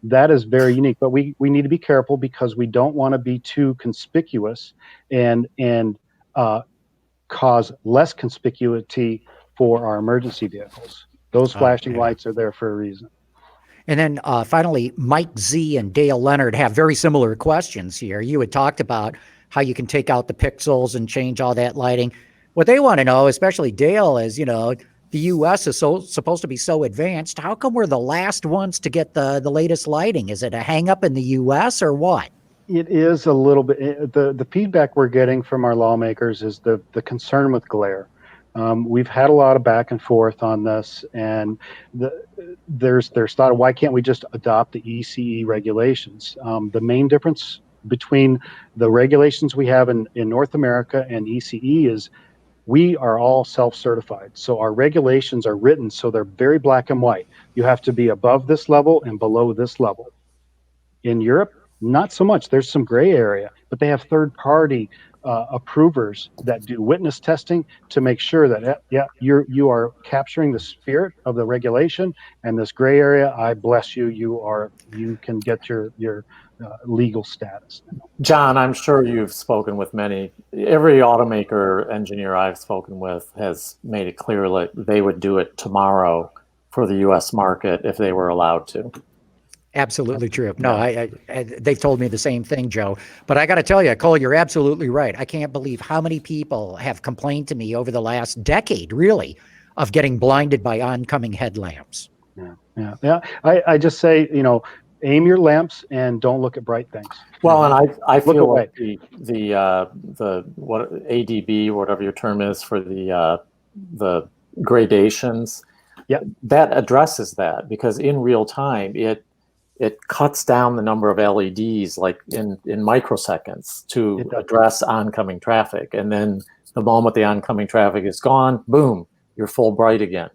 That is very unique, but we need to be careful because we don't want to be too conspicuous and cause less conspicuity for our emergency vehicles. Those flashing lights are there for a reason. And then finally, Mike Z and Dale Leonard have very similar questions here. You had talked about how you can take out the pixels and change all that lighting. What they want to know, especially Dale, is, the U.S. is supposed to be so advanced. How come we're the last ones to get the latest lighting? Is it a hang up in the U.S. or what? It is a little bit. The feedback we're getting from our lawmakers is the concern with glare. We've had a lot of back and forth on this, and there's thought of why can't we just adopt the ECE regulations? The main difference between the regulations we have in North America and ECE is we are all self-certified. So our regulations are written so they're very black and white. You have to be above this level and below this level. In Europe, not so much. There's some gray area, but they have third-party approvers that do witness testing to make sure that you are capturing the spirit of the regulation, and this gray area, I bless you, you can get your legal status. John, I'm sure you've spoken with many. Every automaker engineer I've spoken with has made it clear that they would do it tomorrow for the U.S. market if they were allowed to. Absolutely true. No, I they've told me the same thing, Joe. But I got to tell you, Cole, you're absolutely right. I can't believe how many people have complained to me over the last decade, really, of getting blinded by oncoming headlamps. Yeah. I just say, aim your lamps and don't look at bright things. Well, and I feel away. like the what ADB, whatever your term is for the gradations, that addresses that, because in real time it cuts down the number of LEDs like in microseconds to address oncoming traffic. And then the moment the oncoming traffic is gone, boom, you're full bright again.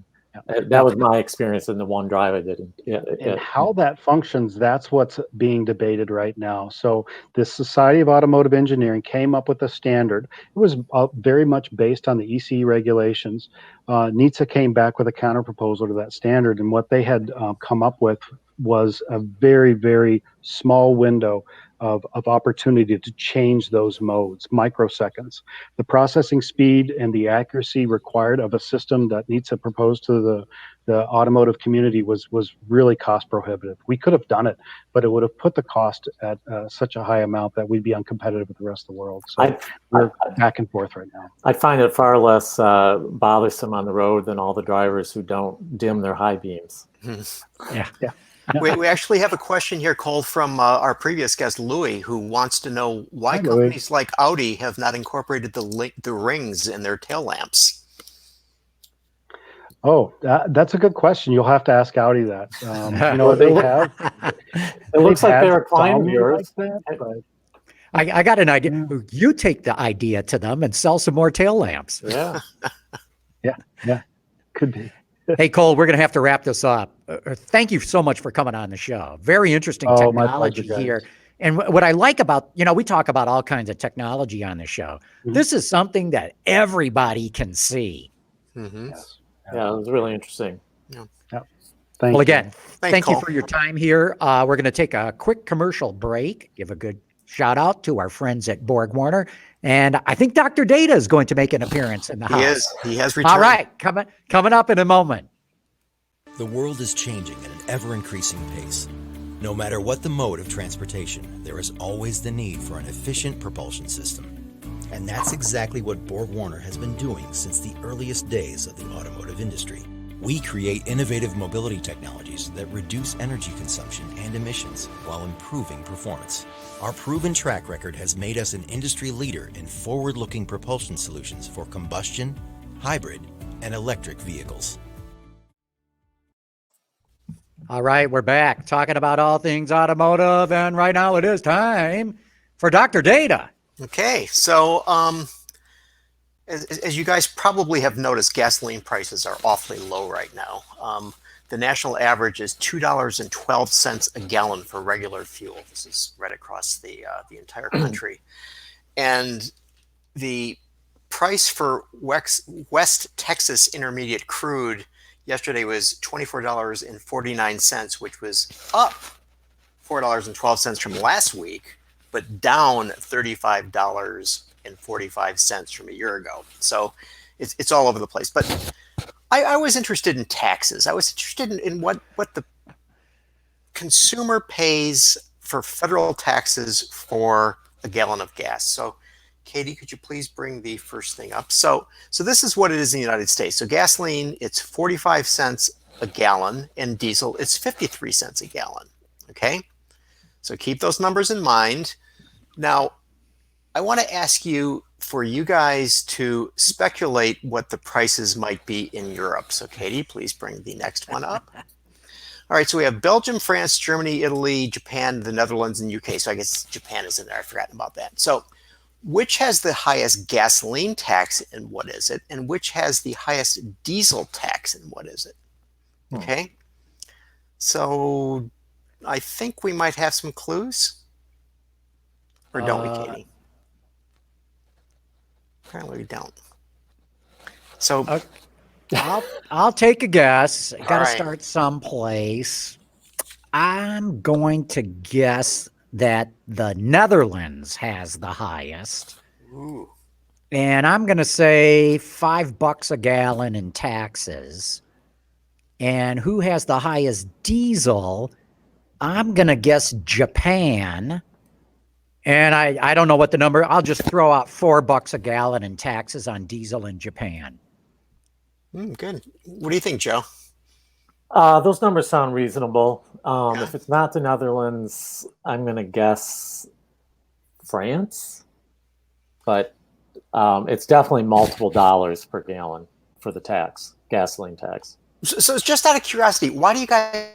That was my experience in the one drive I did. And how that functions, that's what's being debated right now. So the Society of Automotive Engineering came up with a standard. It was very much based on the ECE regulations. NHTSA came back with a counter proposal to that standard, and what they had come up with was a very, very small window of opportunity to change those modes, microseconds. The processing speed and the accuracy required of a system that NHTSA proposed to the automotive community was really cost prohibitive. We could have done it, but it would have put the cost at such a high amount that we'd be uncompetitive with the rest of the world. So we're back and forth right now. I find it far less bothersome on the road than all the drivers who don't dim their high beams. Yeah. We actually have a question here, Cole, from our previous guest, Louis, who wants to know why companies like Audi have not incorporated the rings in their tail lamps. Oh, that's a good question. You'll have to ask Audi that. It looks like they're a client of yours. Like that, but I got an idea. You take the idea to them and sell some more tail lamps. Yeah. Yeah, could be. Hey, Cole, we're going to have to wrap this up. Thank you so much for coming on the show. Very interesting technology here. And what I like about, we talk about all kinds of technology on the show. Mm-hmm. This is something that everybody can see. Mm-hmm. Yes. Yeah, it was really interesting. Yeah. Well, again, thank you Cole. for your time here. We're going to take a quick commercial break, give a good shout out to our friends at Borg Warner. And I think Dr. Data is going to make an appearance in the house. He has returned. All right, coming up in a moment. The world is changing at an ever-increasing pace. No matter what the mode of transportation, there is always the need for an efficient propulsion system. And that's exactly what Borg Warner has been doing since the earliest days of the automotive industry. We create innovative mobility technologies that reduce energy consumption and emissions while improving performance. Our proven track record has made us an industry leader in forward-looking propulsion solutions for combustion, hybrid, and electric vehicles. All right, we're back talking about all things automotive, and right now it is time for Dr. Data. Okay, so as you guys probably have noticed, gasoline prices are awfully low right now. The national average is $2.12 a gallon for regular fuel. This is right across the entire country. And the price for West Texas Intermediate crude yesterday was $24.49, which was up $4.12 from last week, but down $35.45 from a year ago. So it's all over the place. But I was interested in taxes. I was interested in what the consumer pays for federal taxes for a gallon of gas. So Katie, could you please bring the first thing up? So this is what it is in the United States. So gasoline, it's 45 cents a gallon, and diesel, it's 53 cents a gallon. Okay? So keep those numbers in mind. Now, I want to ask you for you guys to speculate what the prices might be in Europe. So Katie, please bring the next one up. All right, so we have Belgium, France, Germany, Italy, Japan, the Netherlands, and UK. So I guess Japan is in there. I've forgotten about that. So which has the highest gasoline tax and what is it? And which has the highest diesel tax and what is it? Okay. So I think we might have some clues. Or don't we, Katie? Apparently we don't. So I'll take a guess. Got to right. start someplace. I'm going to guess that the Netherlands has the highest. Ooh. And I'm going to say $5 a gallon in taxes. And who has the highest diesel? I'm going to guess Japan. And I don't know what the number. I'll just throw out $4 a gallon in taxes on diesel in Japan. Good. What do you think, Joe? Those numbers sound reasonable. If it's not the Netherlands, I'm going to guess France. But it's definitely multiple dollars per gallon for the tax, gasoline tax. So it's just out of curiosity, why do you guys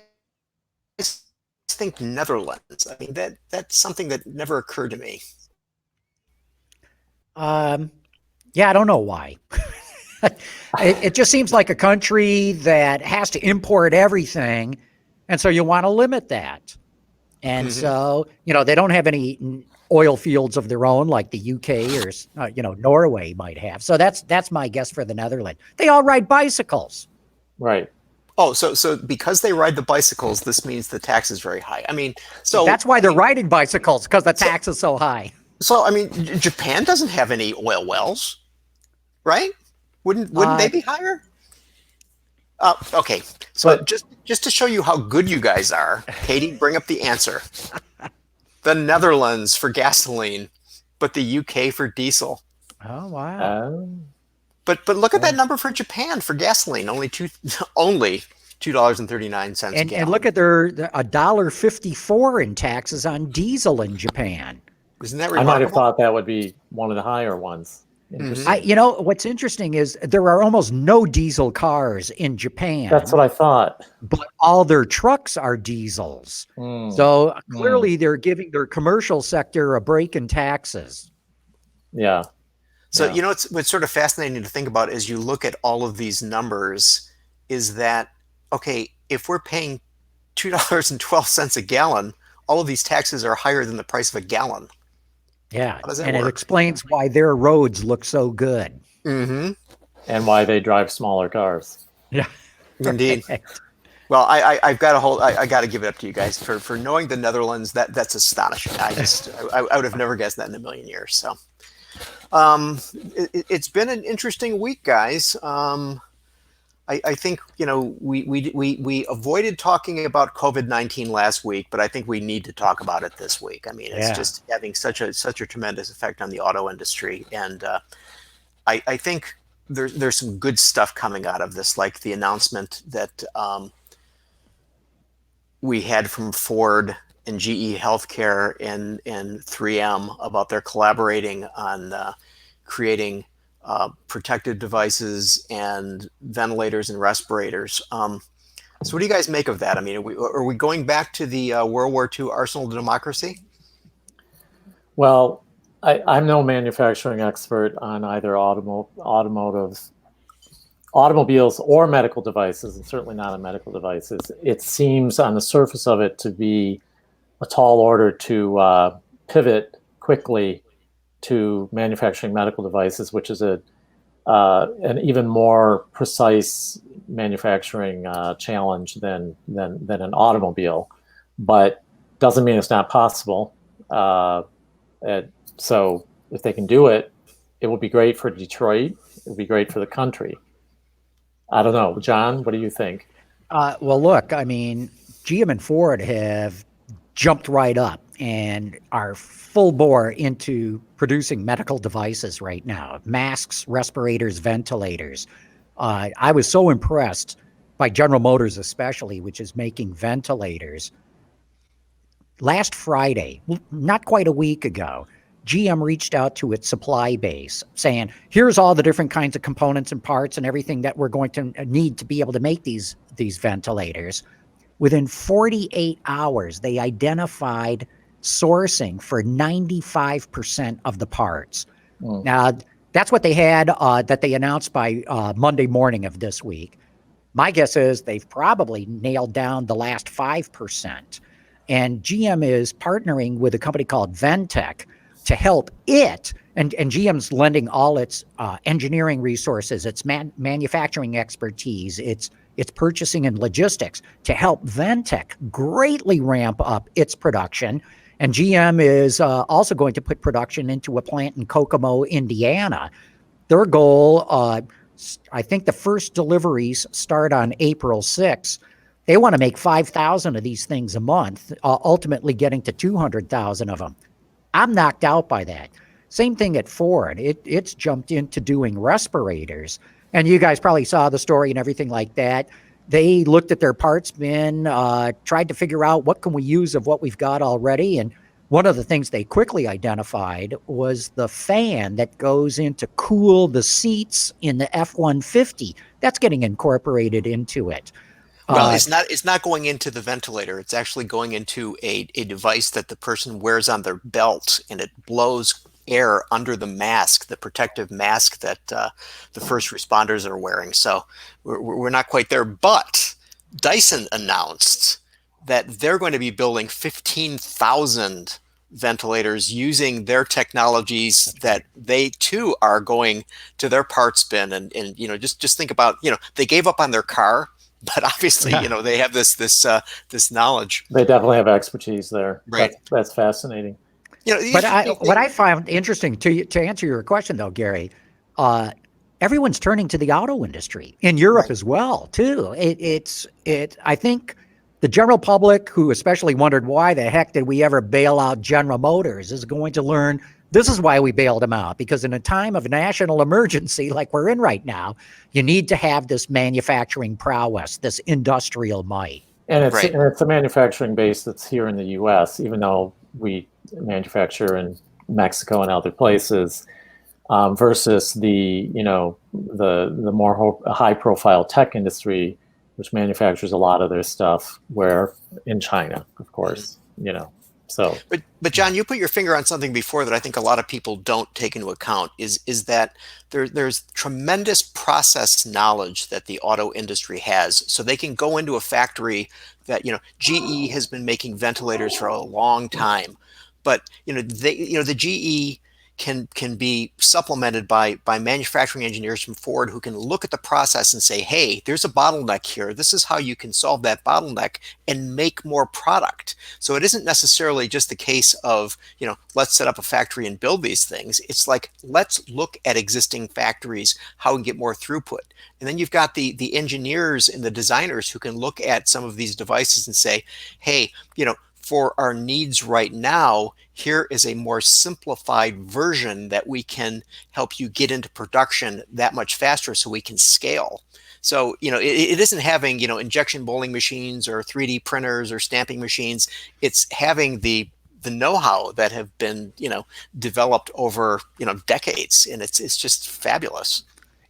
think Netherlands? I mean, that's something that never occurred to me. Yeah, I don't know why. It just seems like a country that has to import everything, and so you want to limit that. And so, they don't have any oil fields of their own like the UK or, Norway might have. So that's my guess for the Netherlands. They all ride bicycles. Right. Oh, so because they ride the bicycles, this means the tax is very high. I mean, so that's why they're riding bicycles, because the tax is so high. So, I mean, Japan doesn't have any oil wells, right? Wouldn't they be higher? Okay. So just to show you how good you guys are, Katie, bring up the answer. The Netherlands for gasoline, but the UK for diesel. Oh, wow. But look at that number for Japan for gasoline, only $2.39 a gallon. And look at their $1.54 in taxes on diesel in Japan. Isn't that remarkable? I might have thought that would be one of the higher ones. What's interesting is there are almost no diesel cars in Japan. That's what I thought. But all their trucks are diesels. So clearly they're giving their commercial sector a break in taxes. Yeah. So, what's sort of fascinating to think about as you look at all of these numbers is that, okay, if we're paying $2.12 a gallon, all of these taxes are higher than the price of a gallon. Yeah, How does that and work? It explains why their roads look so good. Mm-hmm. And why they drive smaller cars. Yeah, indeed. Well, I've got I got to give it up to you guys for knowing the Netherlands. That's astonishing. I would have never guessed that in a million years. So, it's been an interesting week, guys. I think we avoided talking about COVID-19 last week, but I think we need to talk about it this week. I mean, it's just having such a tremendous effect on the auto industry, and I think there's some good stuff coming out of this, like the announcement that we had from Ford and GE Healthcare and 3M about their collaborating on creating protective devices and ventilators and respirators. So what do you guys make of that? I mean, are we going back to the World War II arsenal of democracy? Well, I'm no manufacturing expert on either automobiles or medical devices, and certainly not on medical devices. It seems on the surface of it to be a tall order to pivot quickly to manufacturing medical devices, which is an even more precise manufacturing challenge than an automobile, but doesn't mean it's not possible. So if they can do it, it would be great for Detroit. It would be great for the country. I don't know. John, what do you think? Well, look, I mean, GM and Ford have jumped right up and are full bore into producing medical devices right now, masks, respirators, ventilators. I was so impressed by General Motors especially, which is making ventilators. Last Friday, not quite a week ago, GM reached out to its supply base saying, here's all the different kinds of components and parts and everything that we're going to need to be able to make these ventilators. Within 48 hours, they identified sourcing for 95% of the parts. Now, that's what they had that they announced by Monday morning of this week. My guess is they've probably nailed down the last 5%. And GM is partnering with a company called Ventec to help it, and GM's lending all its engineering resources, its manufacturing expertise, its purchasing and logistics to help Ventec greatly ramp up its production. And GM is also going to put production into a plant in Kokomo, Indiana. Their goal, I think the first deliveries start on April 6th. They want to make 5,000 of these things a month, ultimately getting to 200,000 of them. I'm knocked out by that. Same thing at Ford. It's jumped into doing respirators. And you guys probably saw the story and everything like that. They looked at their parts bin, tried to figure out what can we use of what we've got already. And one of the things they quickly identified was the fan that goes in to cool the seats in the F-150. That's getting incorporated into it. Well, it's not going into the ventilator. It's actually going into a device that the person wears on their belt, and it blows air under the mask, the protective mask that the first responders are wearing. So we're not quite there. But Dyson announced that they're going to be building 15,000 ventilators using their technologies that they too are going to their parts bin. And just think about, they gave up on their car, but obviously, they have this knowledge. They definitely have expertise there. Right. That's fascinating. But what I found interesting to answer your question, though, Gary, everyone's turning to the auto industry in Europe as well, too. I think the general public, who especially wondered why the heck did we ever bail out General Motors, is going to learn this is why we bailed them out, because in a time of national emergency like we're in right now, you need to have this manufacturing prowess, this industrial might. And it's a manufacturing base that's here in the U.S., even though we manufacture in Mexico and other places, versus the more high-profile tech industry, which manufactures a lot of their stuff in China, of course, So, but John, you put your finger on something before that I think a lot of people don't take into account is that there's tremendous process knowledge that the auto industry has. So they can go into a factory that, GE has been making ventilators for a long time, but the GE can be supplemented by manufacturing engineers from Ford who can look at the process and say, hey, there's a bottleneck here. This is how you can solve that bottleneck and make more product. So it isn't necessarily just the case of, let's set up a factory and build these things. It's like, let's look at existing factories, how we can get more throughput. And then you've got the engineers and the designers who can look at some of these devices and say, hey, for our needs right now, here is a more simplified version that we can help you get into production that much faster so we can scale. So, it isn't having, injection molding machines or 3D printers or stamping machines. It's having the know-how that have been, developed over, decades. And it's just fabulous.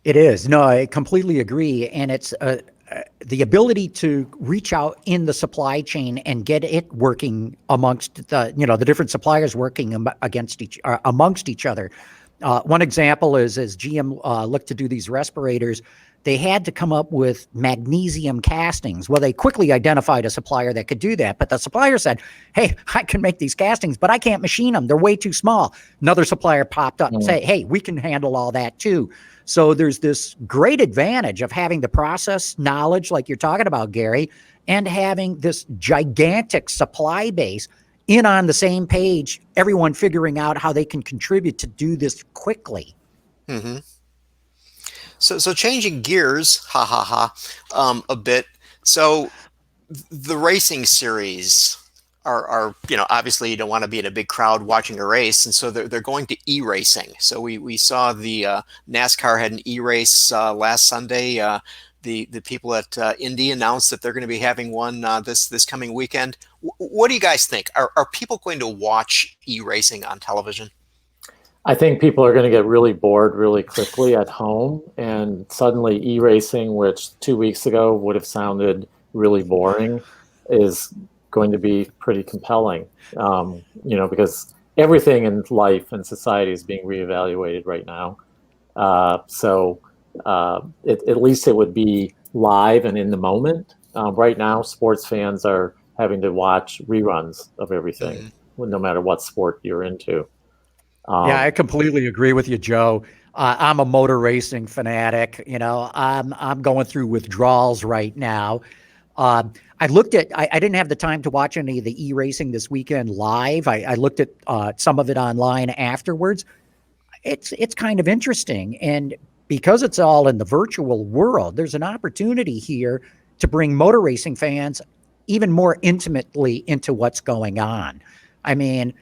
It is. No, I completely agree. And it's the ability to reach out in the supply chain and get it working amongst the different suppliers working amongst each other. One example is as GM looked to do these respirators, they had to come up with magnesium castings. Well, they quickly identified a supplier that could do that, but the supplier said, hey, I can make these castings, but I can't machine them. They're way too small. Another supplier popped up and said, hey, we can handle all that too. So there's this great advantage of having the process knowledge like you're talking about, Gary, and having this gigantic supply base in on the same page, everyone figuring out how they can contribute to do this quickly. Mm-hmm. So changing gears, a bit. So the racing series are obviously you don't want to be in a big crowd watching a race, and so they're going to e-racing. So we saw the NASCAR had an e-race last Sunday. The people at Indy announced that they're going to be having one this coming weekend. What do you guys think? Are people going to watch e-racing on television? I think people are going to get really bored really quickly at home, and suddenly e-racing, which 2 weeks ago would have sounded really boring, is going to be pretty compelling. Because everything in life and society is being reevaluated right now. At least it would be live and in the moment. Right now, sports fans are having to watch reruns of everything, no matter what sport you're into. Yeah, I completely agree with you, Joe. I'm a motor racing fanatic. I'm going through withdrawals right now. I looked at. I didn't have the time to watch any of the e-racing this weekend live. I looked at some of it online afterwards. It's kind of interesting, and because it's all in the virtual world, there's an opportunity here to bring motor racing fans even more intimately into what's going on. I mean,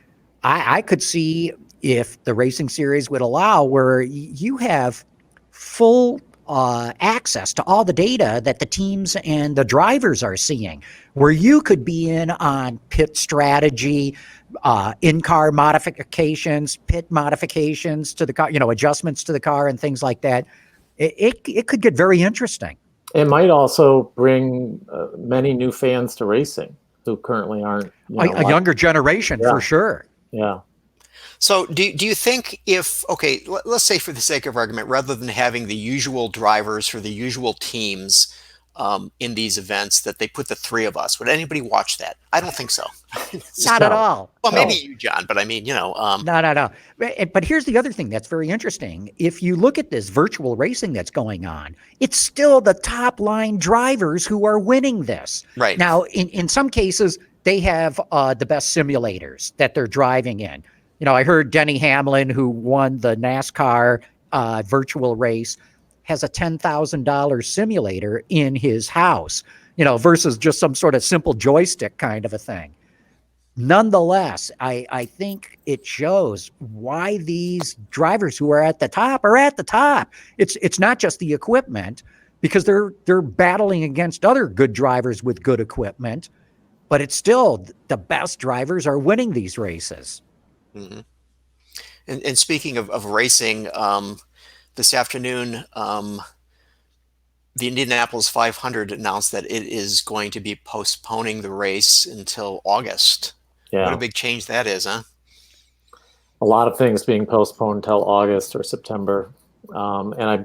I could see, if the racing series would allow, where you have full access to all the data that the teams and the drivers are seeing, where you could be in on pit strategy, in-car modifications, pit modifications to the car, adjustments to the car and things like that. It could get very interesting. It might also bring many new fans to racing who currently aren't. A younger generation, for sure. Yeah. So do you think let's say for the sake of argument, rather than having the usual drivers for the usual teams in these events, that they put the three of us, would anybody watch that? I don't think so. Not at all. Well, maybe you, John, but I mean, No. But here's the other thing that's very interesting. If you look at this virtual racing that's going on, it's still the top line drivers who are winning this. Right. Now, in some cases, they have the best simulators that they're driving in. I heard Denny Hamlin, who won the NASCAR virtual race, has a $10,000 simulator in his house, versus just some sort of simple joystick kind of a thing. Nonetheless, I think it shows why these drivers who are at the top are at the top. It's not just the equipment, because they're battling against other good drivers with good equipment, but it's still the best drivers are winning these races. Mm-hmm. And speaking of racing, this afternoon, the Indianapolis 500 announced that it is going to be postponing the race until August. Yeah. What a big change that is, huh? A lot of things being postponed until August or September. And I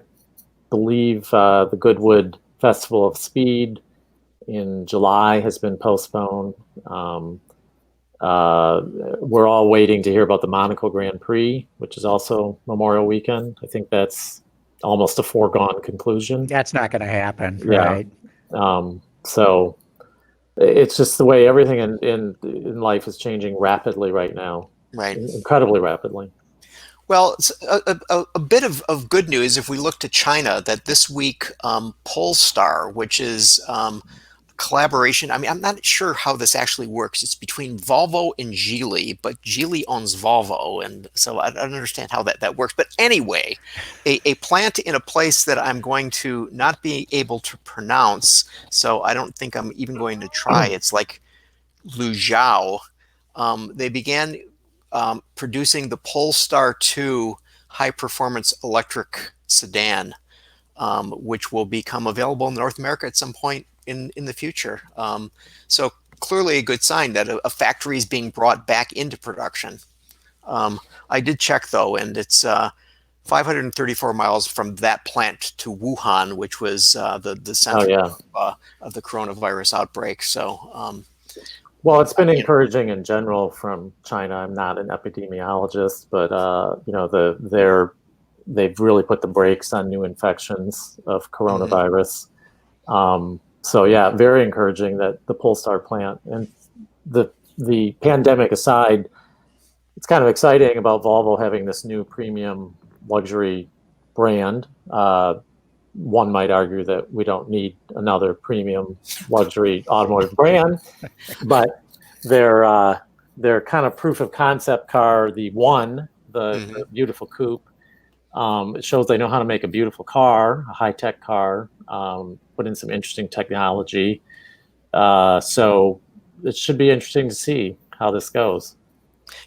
believe the Goodwood Festival of Speed in July has been postponed. We're all waiting to hear about the Monaco Grand Prix, which is also Memorial Weekend. I think that's almost a foregone conclusion. That's not going to happen, Yeah. right? So it's just the way everything in life is changing rapidly right now. Right. Incredibly rapidly. Well, it's a bit of good news if we look to China, that this week Polestar, which is collaboration. I mean, I'm not sure how this actually works. It's between Volvo and Geely, but Geely owns Volvo, and so I don't understand how that works. But anyway, a plant in a place that I'm going to not be able to pronounce, so I don't think I'm even going to try. It's like Luzhou. They began producing the Polestar 2 high-performance electric sedan, which will become available in North America at some point in the future. So clearly a good sign that a factory is being brought back into production. I did check, though, and it's 534 miles from that plant to Wuhan, which was the center of the coronavirus outbreak. So, well, it's been encouraging in general from China. I'm not an epidemiologist, but they've really put the brakes on new infections of coronavirus. So yeah, very encouraging that the Polestar plant, and the pandemic aside, it's kind of exciting about Volvo having this new premium luxury brand. one might argue that we don't need another premium luxury automotive brand, but their kind of proof of concept car, the the beautiful coupe, it shows they know how to make a beautiful car, a high-tech car, put in some interesting technology. So it should be interesting to see how this goes.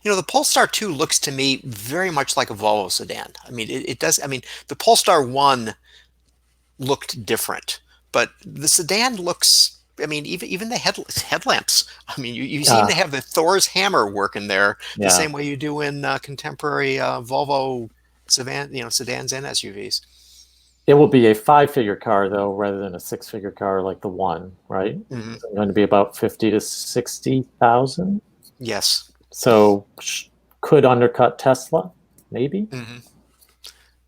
You know, the Polestar 2 looks to me very much like a Volvo sedan. I mean, it does. I mean, the Polestar 1 looked different, but the sedan looks, I mean, even the headlamps. I mean, you seem to have the Thor's hammer working there the same way you do in contemporary Volvo sedans and SUVs. It will be a 5-figure car, though, rather than a 6-figure car like the one, right? It's going to be about 50 to 60,000. Yes. So could undercut Tesla, maybe.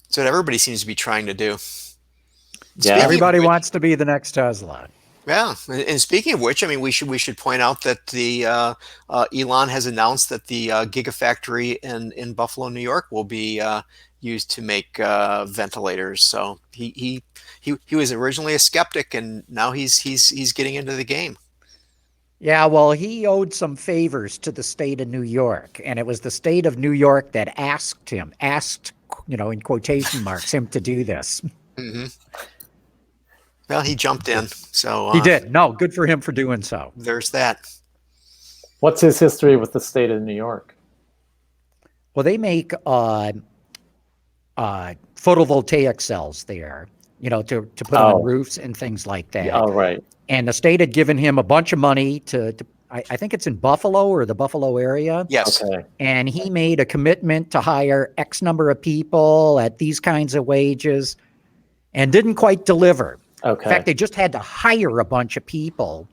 So everybody seems to be trying to do. Yeah, everybody wants to be the next Tesla. Yeah, and speaking of which, I mean, we should point out that the Elon has announced that the Gigafactory in Buffalo, New York, will be used to make ventilators. So he was originally a skeptic, and now he's getting into the game. Yeah, well, he owed some favors to the state of New York, and it was the state of New York that asked, in quotation marks, him to do this. Well, he jumped in, so he did. No, good for him for doing so. There's that. What's his history with the state of New York? Well, they make photovoltaic cells there, to put on roofs and things like that. Oh, right. And the state had given him a bunch of money to I think it's in Buffalo or the Buffalo area. Yes. Okay. And he made a commitment to hire X number of people at these kinds of wages and didn't quite deliver. Okay. In fact, they just had to hire a bunch of people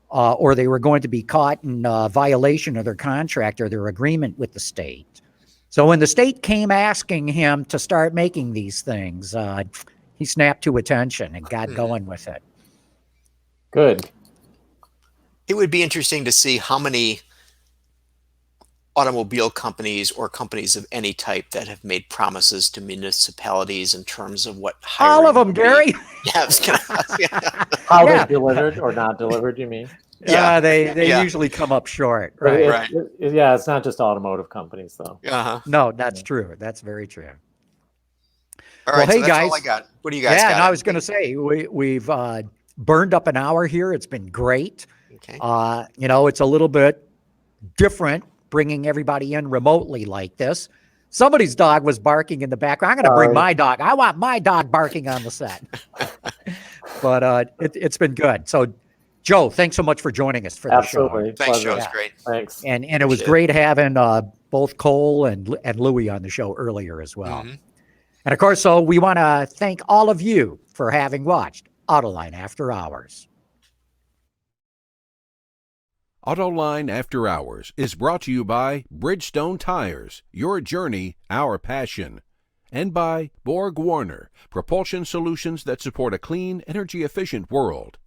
or they were going to be caught in violation of their contract or their agreement with the state. So when the state came asking him to start making these things, he snapped to attention and got going with it. Good. It would be interesting to see how many automobile companies or companies of any type that have made promises to municipalities in terms of what all of them, Gary. Yeah, How they delivered or not delivered, you mean? Yeah, they usually come up short. Right. It's not just automotive companies, though. No, that's true. That's very true. All right, well, hey, so that's guys. all I got. What do you guys got? Yeah, and I was going to say, we've burned up an hour here. It's been great. Okay. It's a little bit different bringing everybody in remotely like this. Somebody's dog was barking in the background. I'm going to bring my dog. I want my dog barking on the set. But it's been good. So, Joe, thanks so much for joining us for the show. Thanks, Joe. It's great. Thanks. And it was great having both Cole and Louie on the show earlier as well. And of course, so we want to thank all of you for having watched Autoline After Hours. Autoline After Hours is brought to you by Bridgestone Tires, your journey, our passion, and by Borg Warner, propulsion solutions that support a clean, energy-efficient world.